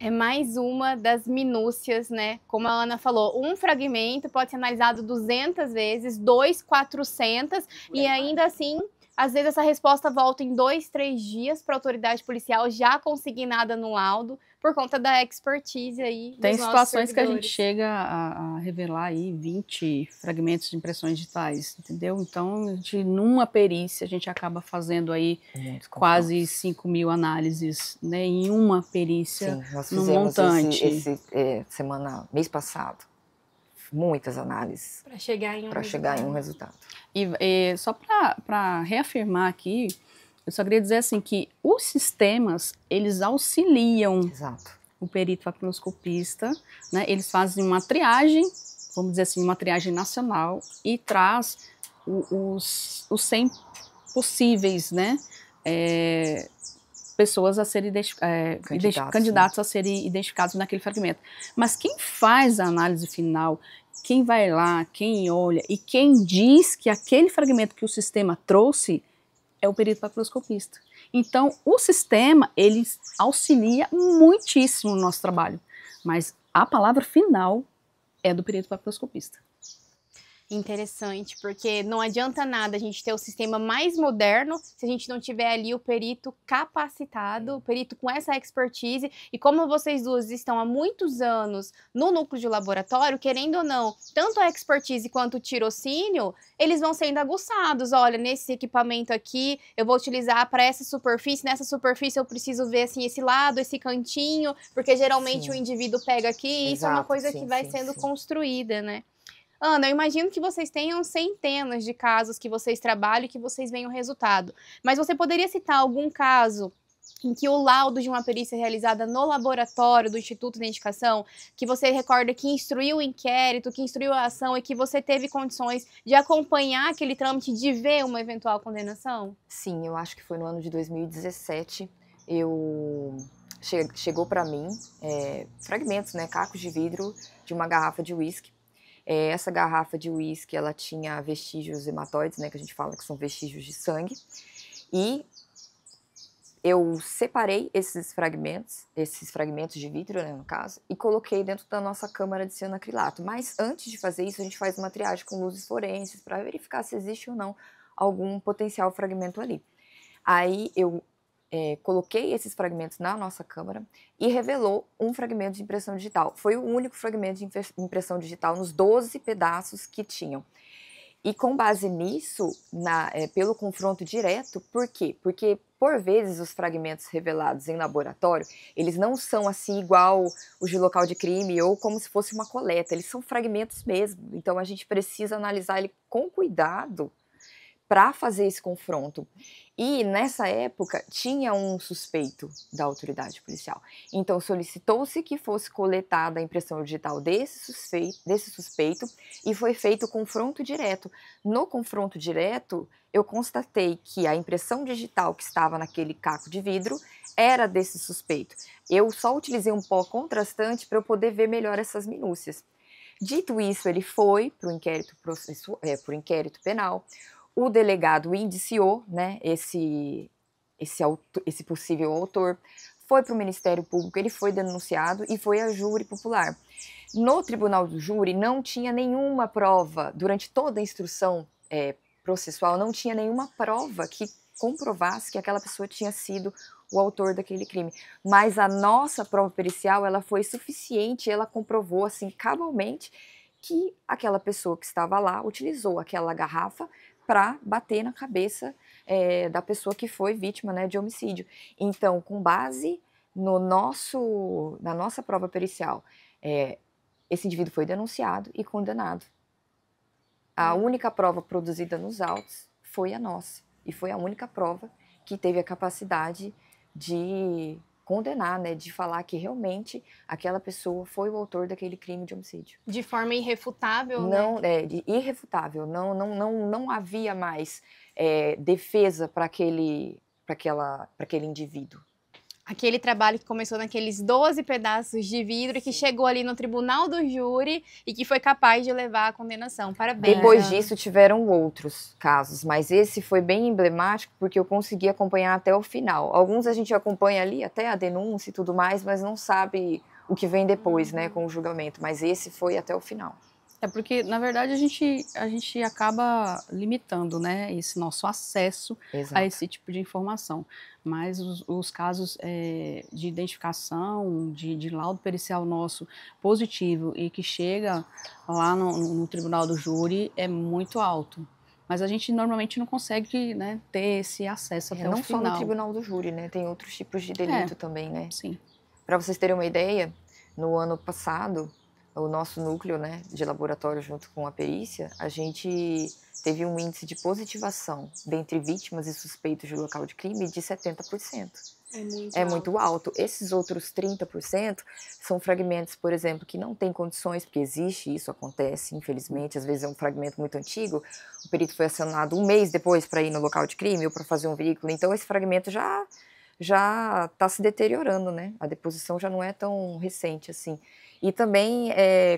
A: É mais uma das minúcias, né? Como a Ana falou, um fragmento pode ser analisado 200 vezes, 2, 400, e ainda assim, às vezes essa resposta volta em 2, 3 dias para a autoridade policial já conseguir nada no laudo, por conta da expertise aí dos
B: Tem
A: nossos
B: situações que a
A: servidores.
B: gente chega a revelar aí 20 fragmentos de impressões digitais, entendeu? Então, numa perícia, a gente acaba fazendo aí quase 5.000 análises, né, em uma perícia.
C: Sim, nós
B: no
C: fizemos
B: montante.
C: mês passado, muitas análises
A: Para chegar em um
C: resultado.
B: E só para reafirmar aqui, eu só queria dizer assim que os sistemas, eles auxiliam o perito papiloscopista, né? Eles fazem uma triagem, vamos dizer assim, uma triagem nacional e traz os 100 possíveis, né? Pessoas a serem candidatos a serem identificados naquele fragmento. Mas quem faz a análise final, quem vai lá, quem olha e quem diz que aquele fragmento que o sistema trouxe é o perito papiloscopista. Então, o sistema, ele auxilia muitíssimo no nosso trabalho, mas a palavra final é do perito papiloscopista.
A: Interessante, porque não adianta nada a gente ter o sistema mais moderno se a gente não tiver ali o perito capacitado, o perito com essa expertise. E como vocês duas estão há muitos anos no núcleo de laboratório, querendo ou não, tanto a expertise quanto o tirocínio, eles vão sendo aguçados. Olha, nesse equipamento aqui, eu vou utilizar para essa superfície, nessa superfície eu preciso ver assim, esse lado, esse cantinho, porque geralmente o indivíduo pega aqui e isso é uma coisa que vai sendo construída, né? Ana, eu imagino que vocês tenham centenas de casos que vocês trabalham e que vocês veem o resultado. Mas você poderia citar algum caso em que o laudo de uma perícia realizada no laboratório do Instituto de Identificação, que você recorda que instruiu o inquérito, que instruiu a ação e que você teve condições de acompanhar aquele trâmite, de ver uma eventual condenação?
C: Sim, eu acho que foi no ano de 2017, chegou para mim fragmentos, né, cacos de vidro de uma garrafa de uísque. Essa garrafa de uísque, ela tinha vestígios hematóides, né, que a gente fala que são vestígios de sangue, e eu separei esses fragmentos de vidro, né, no caso, e coloquei dentro da nossa câmara de cianoacrilato. Mas antes de fazer isso, a gente faz uma triagem com luzes forenses para verificar se existe ou não algum potencial fragmento ali. Aí eu coloquei esses fragmentos na nossa câmara e revelou um fragmento de impressão digital. Foi o único fragmento de impressão digital nos 12 pedaços que tinham. E com base nisso, pelo confronto direto, por quê? Porque, por vezes, os fragmentos revelados em laboratório, eles não são assim igual os de local de crime ou como se fosse uma coleta, eles são fragmentos mesmo. Então, a gente precisa analisar ele com cuidado para fazer esse confronto. E nessa época tinha um suspeito da autoridade policial. Então solicitou-se que fosse coletada a impressão digital desse suspeito e foi feito o confronto direto. No confronto direto, eu constatei que a impressão digital que estava naquele caco de vidro era desse suspeito. Eu só utilizei um pó contrastante para eu poder ver melhor essas minúcias. Dito isso, ele foi para o inquérito penal. O delegado indiciou, né, esse possível autor, foi para o Ministério Público, ele foi denunciado e foi a júri popular. No tribunal do júri não tinha nenhuma prova, durante toda a instrução processual, não tinha nenhuma prova que comprovasse que aquela pessoa tinha sido o autor daquele crime. Mas a nossa prova pericial, ela foi suficiente, ela comprovou, assim, cabalmente, que aquela pessoa que estava lá utilizou aquela garrafa para bater na cabeça da pessoa que foi vítima, né, de homicídio. Então, com base na nossa prova pericial, esse indivíduo foi denunciado e condenado. A única prova produzida nos autos foi a nossa, e foi a única prova que teve a capacidade de condenar, né, de falar que realmente aquela pessoa foi o autor daquele crime de homicídio.
A: De forma irrefutável,
C: não,
A: né?
C: Irrefutável, não havia mais defesa para aquele indivíduo.
A: Aquele trabalho que começou naqueles 12 pedaços de vidro, que chegou ali no tribunal do júri e que foi capaz de levar à condenação. Parabéns.
C: Depois disso tiveram outros casos, mas esse foi bem emblemático porque eu consegui acompanhar até o final. Alguns a gente acompanha ali até a denúncia e tudo mais, mas não sabe o que vem depois, né, com o julgamento. Mas esse foi até o final.
B: É porque, na verdade, a gente acaba limitando, né, esse nosso acesso
C: Exato.
B: a esse tipo de informação. Mas os casos de identificação, de laudo pericial nosso positivo e que chega lá no tribunal do júri é muito alto. Mas a gente normalmente não consegue, né, ter esse acesso até o final.
C: Não só no tribunal do júri, né, tem outros tipos de delito também, né?
B: Sim.
C: Para vocês terem uma ideia, no ano passado, o nosso núcleo, né, de laboratório junto com a perícia, a gente teve um índice de positivação dentre vítimas e suspeitos de local de crime de 70%. É muito alto. Esses outros 30% são fragmentos, por exemplo, que não têm condições, porque existe isso, acontece, infelizmente, às vezes é um fragmento muito antigo, o perito foi acionado um mês depois para ir no local de crime ou para fazer um veículo, então esse fragmento já está se deteriorando, né? A deposição já não é tão recente assim. E também,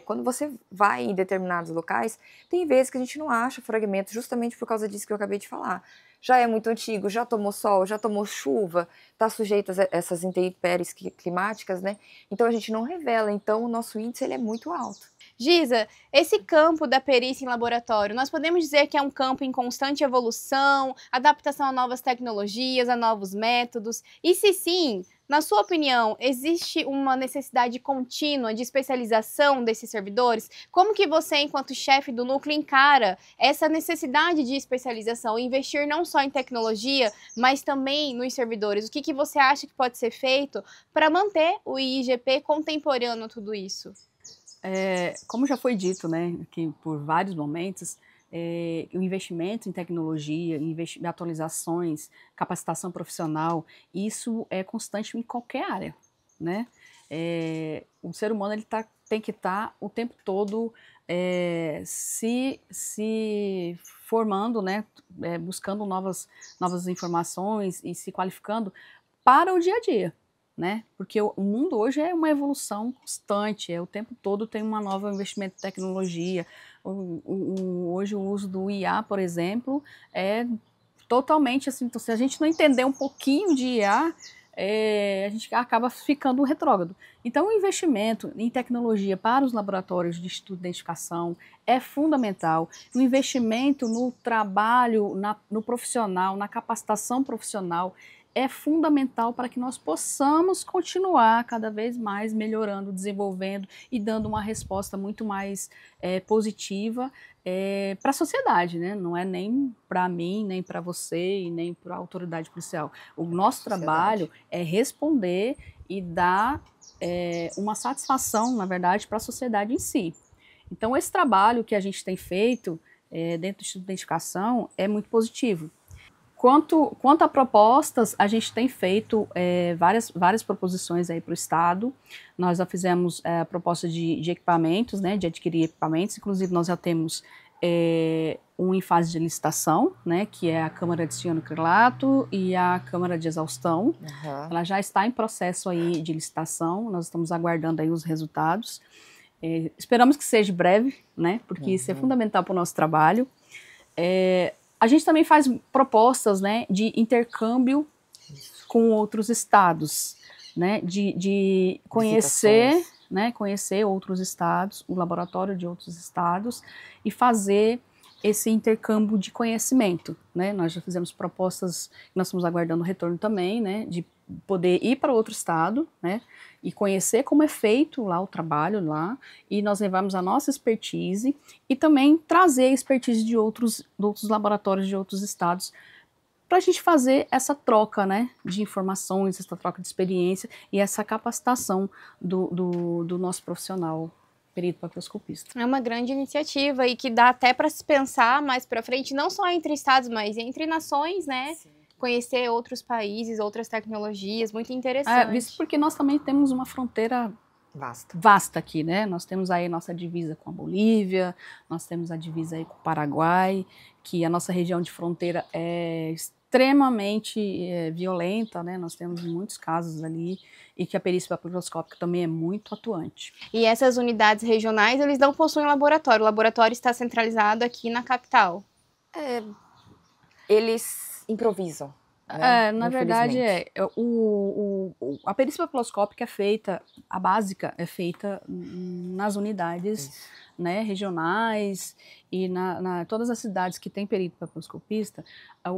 C: quando você vai em determinados locais, tem vezes que a gente não acha fragmento justamente por causa disso que eu acabei de falar. Já é muito antigo, já tomou sol, já tomou chuva, está sujeito a essas intempéries climáticas, né? Então a gente não revela, então o nosso índice ele é muito alto.
A: Giza, esse campo da perícia em laboratório, nós podemos dizer que é um campo em constante evolução, adaptação a novas tecnologias, a novos métodos? E se sim, na sua opinião, existe uma necessidade contínua de especialização desses servidores? Como que você, enquanto chefe do núcleo, encara essa necessidade de especialização, investir não só em tecnologia, mas também nos servidores? O que você acha que pode ser feito para manter o IIGP contemporâneo a tudo isso?
B: Como já foi dito, né, que por vários momentos, o investimento em tecnologia, em atualizações, capacitação profissional, isso é constante em qualquer área, né? O ser humano ele tem que estar o tempo todo se formando, né, buscando novas informações e se qualificando para o dia a dia. Né? Porque o mundo hoje é uma evolução constante, o tempo todo tem um novo investimento em tecnologia. Hoje o uso do IA, por exemplo, é totalmente assim, então, se a gente não entender um pouquinho de IA, a gente acaba ficando retrógrado. Então o investimento em tecnologia para os laboratórios de estudo de identificação é fundamental. O investimento no trabalho, no profissional, na capacitação profissional é fundamental para que nós possamos continuar cada vez mais melhorando, desenvolvendo e dando uma resposta muito mais positiva para a sociedade, né? Não é nem para mim, nem para você e nem para a autoridade policial. O nosso trabalho é responder e dar uma satisfação, na verdade, para a sociedade em si. Então, esse trabalho que a gente tem feito dentro do Instituto de Identificação é muito positivo. Quanto a propostas, a gente tem feito várias proposições aí para o Estado. Nós já fizemos a proposta de equipamentos, né, de adquirir equipamentos. Inclusive, nós já temos um em fase de licitação, né, que é a câmara de cianocrilato e a câmara de exaustão.
C: Uhum.
B: Ela já está em processo aí de licitação. Nós estamos aguardando aí os resultados. Esperamos que seja breve, né, porque isso é fundamental para o nosso trabalho. A gente também faz propostas, né, de intercâmbio com outros estados, né, de conhecer, né, conhecer outros estados, o laboratório de outros estados e fazer esse intercâmbio de conhecimento, né. Nós já fizemos propostas, nós estamos aguardando o retorno também, né, de poder ir para outro estado, né, e conhecer como é feito lá o trabalho lá, e nós levamos a nossa expertise e também trazer a expertise de outros laboratórios de outros estados para a gente fazer essa troca, né, de informações, essa troca de experiência e essa capacitação do nosso profissional perito papiloscopista.
A: É uma grande iniciativa e que dá até para se pensar mais para frente, não só entre estados, mas entre nações, né? Sim. Conhecer outros países, outras tecnologias, muito interessante.
B: Isso porque nós também temos uma fronteira vasta aqui, né? Nós temos aí nossa divisa com a Bolívia, nós temos a divisa aí com o Paraguai, que a nossa região de fronteira é extremamente violenta, né? Nós temos muitos casos ali e que a perícia papiloscópica também é muito atuante.
A: E essas unidades regionais, eles não possuem laboratório, o laboratório está centralizado aqui na capital.
C: Eles improvisam. Né?
B: Na verdade, a perícia papiloscópica é feita, a básica é feita nas unidades, né, regionais e todas as cidades que tem perito papiloscopista,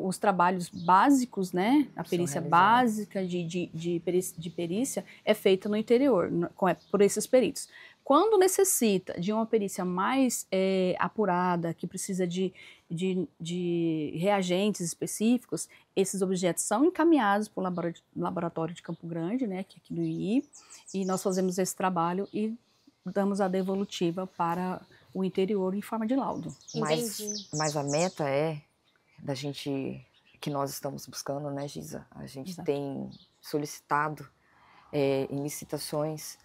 B: os trabalhos básicos, né, a perícia básica de perícia é feita no interior, por esses peritos. Quando necessita de uma perícia mais apurada, que precisa de reagentes específicos, esses objetos são encaminhados para o laboratório de Campo Grande, né, que é aqui do INI, e nós fazemos esse trabalho e damos a devolutiva para o interior em forma de laudo.
C: Mas a meta da gente, que nós estamos buscando, né, Giza? A gente tem solicitado em licitações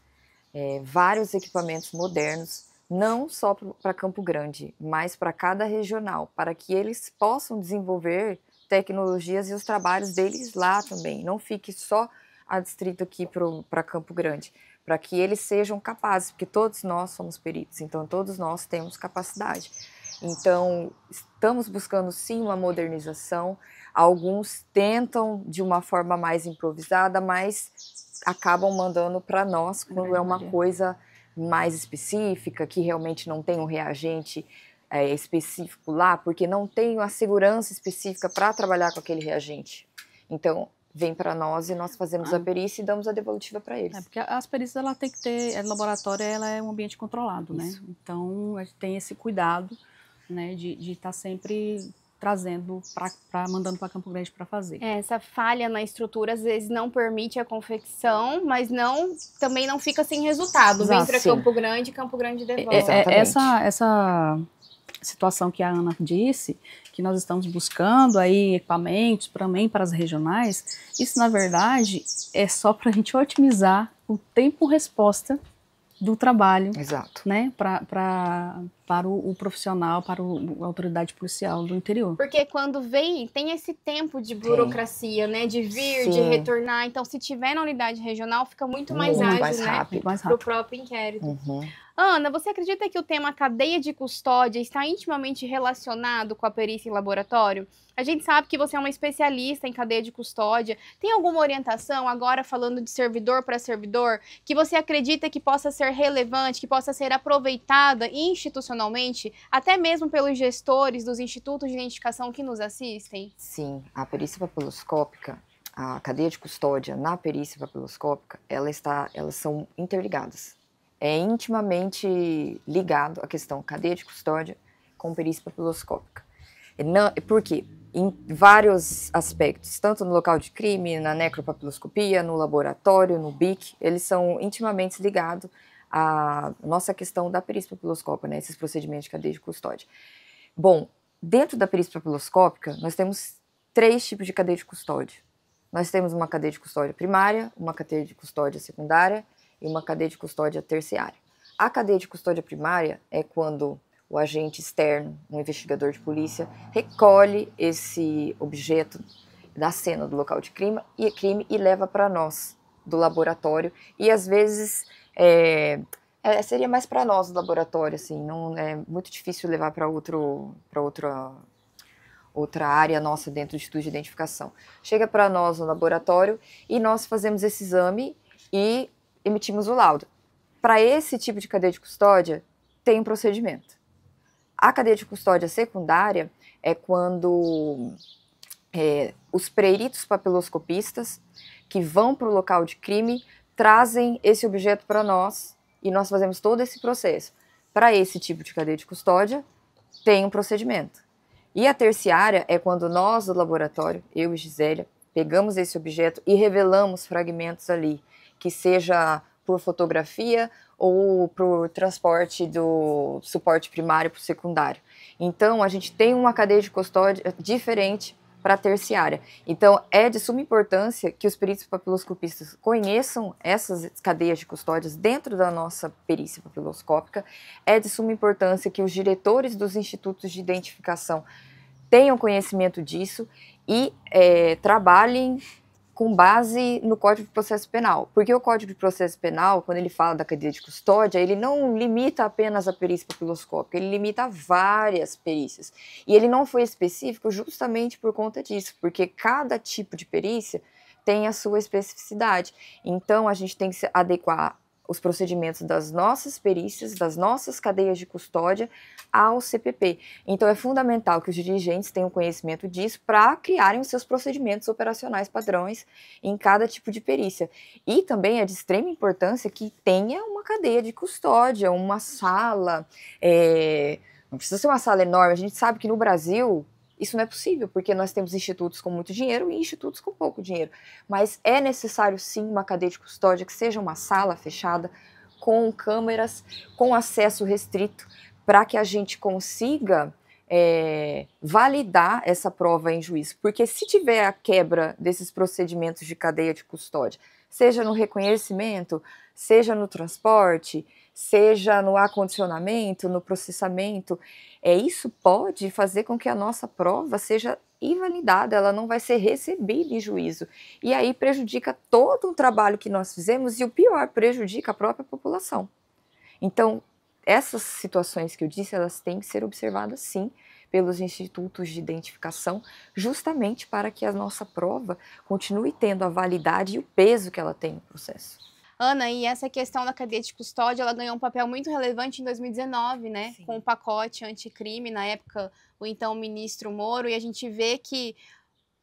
C: vários equipamentos modernos, não só para Campo Grande, mas para cada regional, para que eles possam desenvolver tecnologias e os trabalhos deles lá também. Não fique só adstrito aqui para Campo Grande, para que eles sejam capazes, porque todos nós somos peritos, então todos nós temos capacidade. Então, estamos buscando sim uma modernização, alguns tentam de uma forma mais improvisada, mas acabam mandando para nós quando é uma coisa mais específica, que realmente não tem um reagente específico lá, porque não tem a segurança específica para trabalhar com aquele reagente. Então, vem para nós e nós fazemos a perícia e damos a devolutiva para eles.
B: Porque as perícias, ela tem que ter, laboratório, ela é um ambiente controlado, né? Então, a gente tem esse cuidado, né, de estar sempre trazendo, mandando para Campo Grande para fazer.
A: Essa falha na estrutura, às vezes, não permite a confecção, mas também não fica sem resultado. Vem para Campo Grande devolve.
B: Essa situação que a Ana disse, que nós estamos buscando aí equipamentos também para as regionais, isso, na verdade, é só para a gente otimizar o tempo-resposta do trabalho, né, para o profissional, para a autoridade policial do interior.
A: Porque quando tem esse tempo de burocracia, né, de vir, de retornar, então se tiver na unidade regional fica muito mais ágil, né, para o próprio inquérito. Ana, você acredita que o tema cadeia de custódia está intimamente relacionado com a perícia em laboratório? A gente sabe que você é uma especialista em cadeia de custódia. Tem alguma orientação, agora falando de servidor para servidor, que você acredita que possa ser relevante, que possa ser aproveitada institucionalmente, até mesmo pelos gestores dos institutos de identificação que nos assistem?
C: Sim, a perícia papiloscópica, a cadeia de custódia na perícia papiloscópica, elas são interligadas. É intimamente ligado a questão cadeia de custódia com perícia papiloscópica. Por quê? Em vários aspectos, tanto no local de crime, na necropapiloscopia, no laboratório, no BIC, eles são intimamente ligados à nossa questão da perícia papiloscópica, né, esses procedimentos de cadeia de custódia. Bom, dentro da perícia papiloscópica, nós temos 3 tipos de cadeia de custódia. Nós temos uma cadeia de custódia primária, uma cadeia de custódia secundária e uma cadeia de custódia terciária. A cadeia de custódia primária é quando o agente externo, um investigador de polícia, recolhe esse objeto da cena do local de crime e leva para nós, do laboratório, e às vezes seria mais para nós do laboratório, assim, não é muito difícil levar para outra área nossa dentro do Instituto de Identificação. Chega para nós no laboratório e nós fazemos esse exame e emitimos o laudo. Para esse tipo de cadeia de custódia, tem um procedimento. A cadeia de custódia secundária é quando os peritos papiloscopistas que vão para o local de crime trazem esse objeto para nós e nós fazemos todo esse processo. Para esse tipo de cadeia de custódia, tem um procedimento. E a terciária é quando nós, do laboratório, eu e Gisélia, pegamos esse objeto e revelamos fragmentos ali, que seja por fotografia ou por transporte do suporte primário para o secundário. Então, a gente tem uma cadeia de custódia diferente para a terciária. Então, é de suma importância que os peritos papiloscopistas conheçam essas cadeias de custódias dentro da nossa perícia papiloscópica. É de suma importância que os diretores dos institutos de identificação tenham conhecimento disso e trabalhem com base no Código de Processo Penal. Porque o Código de Processo Penal, quando ele fala da cadeia de custódia, ele não limita apenas a perícia papiloscópica, ele limita a várias perícias. E ele não foi específico justamente por conta disso, porque cada tipo de perícia tem a sua especificidade. Então, a gente tem que se adequar os procedimentos das nossas perícias, das nossas cadeias de custódia ao CPP. Então, é fundamental que os dirigentes tenham conhecimento disso para criarem os seus procedimentos operacionais padrões em cada tipo de perícia. E também é de extrema importância que tenha uma cadeia de custódia, uma sala, não precisa ser uma sala enorme, a gente sabe que no Brasil isso não é possível, porque nós temos institutos com muito dinheiro e institutos com pouco dinheiro. Mas é necessário, sim, uma cadeia de custódia que seja uma sala fechada, com câmeras, com acesso restrito, para que a gente consiga validar essa prova em juízo. Porque se tiver a quebra desses procedimentos de cadeia de custódia, seja no reconhecimento, seja no transporte, seja no acondicionamento, no processamento, isso pode fazer com que a nossa prova seja invalidada, ela não vai ser recebida em juízo. E aí prejudica todo o trabalho que nós fizemos e o pior, prejudica a própria população. Então, essas situações que eu disse, elas têm que ser observadas sim pelos institutos de identificação, justamente para que a nossa prova continue tendo a validade e o peso que ela tem no processo.
A: Ana, e essa questão da cadeia de custódia, ela ganhou um papel muito relevante em 2019, né? Sim. Com o pacote anticrime, na época, o então ministro Moro, e a gente vê que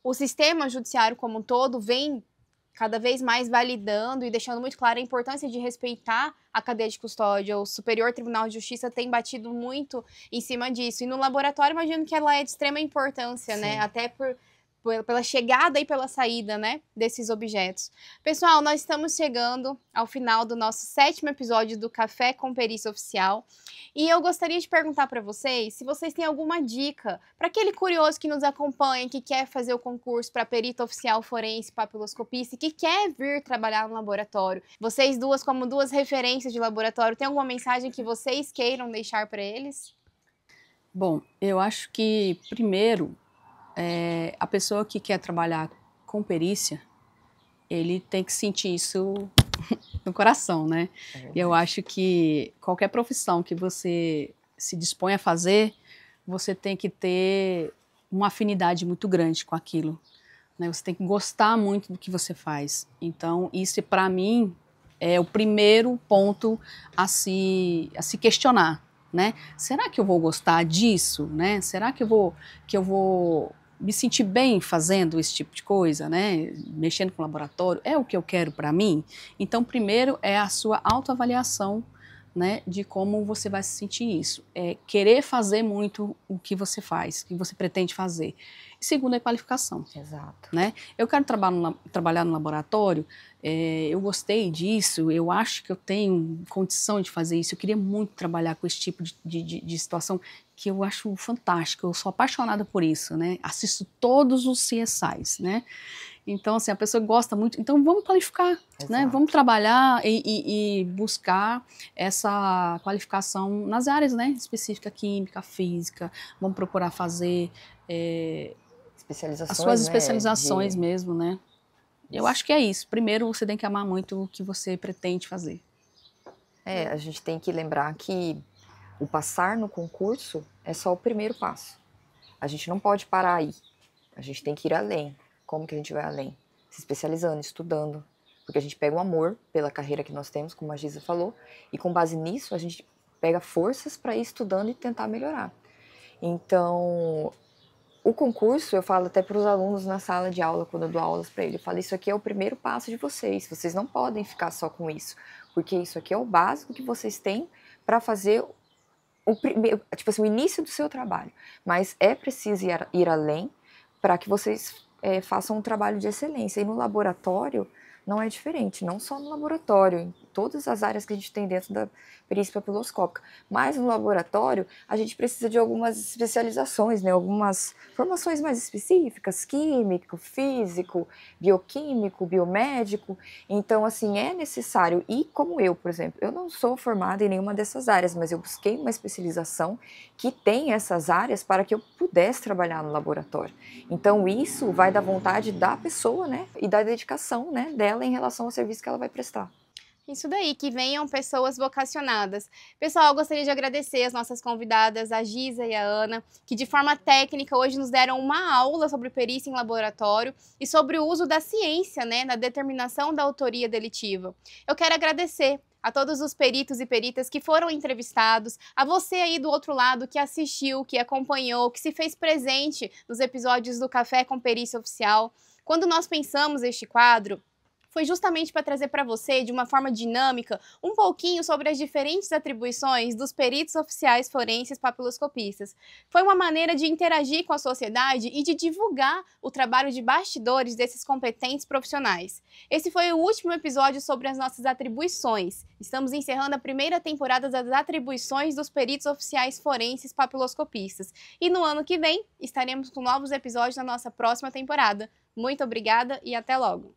A: o sistema judiciário como um todo vem cada vez mais validando e deixando muito clara a importância de respeitar a cadeia de custódia. O Superior Tribunal de Justiça tem batido muito em cima disso. E no laboratório, imagino que ela é de extrema importância, sim, né? Até pela chegada e pela saída, né, desses objetos. Pessoal, nós estamos chegando ao final do nosso 7º episódio do Café com Perícia Oficial e eu gostaria de perguntar para vocês se vocês têm alguma dica para aquele curioso que nos acompanha, que quer fazer o concurso para perito oficial forense papiloscopista e que quer vir trabalhar no laboratório. Vocês duas, como duas referências de laboratório, tem alguma mensagem que vocês queiram deixar para eles?
B: Bom, eu acho que, primeiro, a pessoa que quer trabalhar com perícia, ele tem que sentir isso no coração, né? E eu acho que qualquer profissão que você se dispõe a fazer, você tem que ter uma afinidade muito grande com aquilo, né? Você tem que gostar muito do que você faz. Então, isso para mim é o primeiro ponto a se questionar, né? Será que eu vou gostar disso, né? Será que eu vou me sentir bem fazendo esse tipo de coisa, né? Mexendo com o laboratório, é o que eu quero para mim? Então, primeiro é a sua autoavaliação, né, de como você vai se sentir isso. É querer fazer muito o que você faz, o que você pretende fazer. E segundo é qualificação.
C: Exato.
B: Né? Eu quero trabalhar no laboratório, eu gostei disso, eu acho que eu tenho condição de fazer isso, eu queria muito trabalhar com esse tipo de situação que eu acho fantástico, eu sou apaixonada por isso, né? Assisto todos os CSIs, né? Então, assim, a pessoa gosta muito, então vamos qualificar, né? Vamos trabalhar e buscar essa qualificação nas áreas, né? Específica, química, física, vamos procurar fazer as suas especializações mesmo, né? Eu acho que é isso. Primeiro, você tem que amar muito o que você pretende fazer.
C: A gente tem que lembrar que o passar no concurso é só o primeiro passo. A gente não pode parar aí. A gente tem que ir além. Como que a gente vai além? Se especializando, estudando. Porque a gente pega o amor pela carreira que nós temos, como a Giza falou, e com base nisso a gente pega forças para ir estudando e tentar melhorar. Então, o concurso, eu falo até para os alunos na sala de aula, quando eu dou aulas para eles, eu falo, isso aqui é o primeiro passo de vocês não podem ficar só com isso, porque isso aqui é o básico que vocês têm para fazer o primeiro, tipo assim, o início do seu trabalho, mas é preciso ir além para que vocês façam um trabalho de excelência, e no laboratório não é diferente, não só no laboratório, em todas as áreas que a gente tem dentro da perícia papiloscópica, mas no laboratório a gente precisa de algumas especializações, né, algumas formações mais específicas, químico, físico, bioquímico, biomédico, então assim, é necessário, e como eu, por exemplo, eu não sou formada em nenhuma dessas áreas, mas eu busquei uma especialização que tem essas áreas para que eu pudesse trabalhar no laboratório, então isso vai da vontade da pessoa, né, e da dedicação, né, dela em relação ao serviço que ela vai prestar.
A: Isso daí, que venham pessoas vocacionadas. Pessoal, eu gostaria de agradecer as nossas convidadas, a Giza e a Ana, que de forma técnica hoje nos deram uma aula sobre perícia em laboratório e sobre o uso da ciência, né, na determinação da autoria delitiva. Eu quero agradecer a todos os peritos e peritas que foram entrevistados, a você aí do outro lado que assistiu, que acompanhou, que se fez presente nos episódios do Café com Perícia Oficial. Quando nós pensamos este quadro, foi justamente para trazer para você, de uma forma dinâmica, um pouquinho sobre as diferentes atribuições dos peritos oficiais forenses papiloscopistas. Foi uma maneira de interagir com a sociedade e de divulgar o trabalho de bastidores desses competentes profissionais. Esse foi o último episódio sobre as nossas atribuições. Estamos encerrando a primeira temporada das atribuições dos peritos oficiais forenses papiloscopistas. E no ano que vem, estaremos com novos episódios na nossa próxima temporada. Muito obrigada e até logo!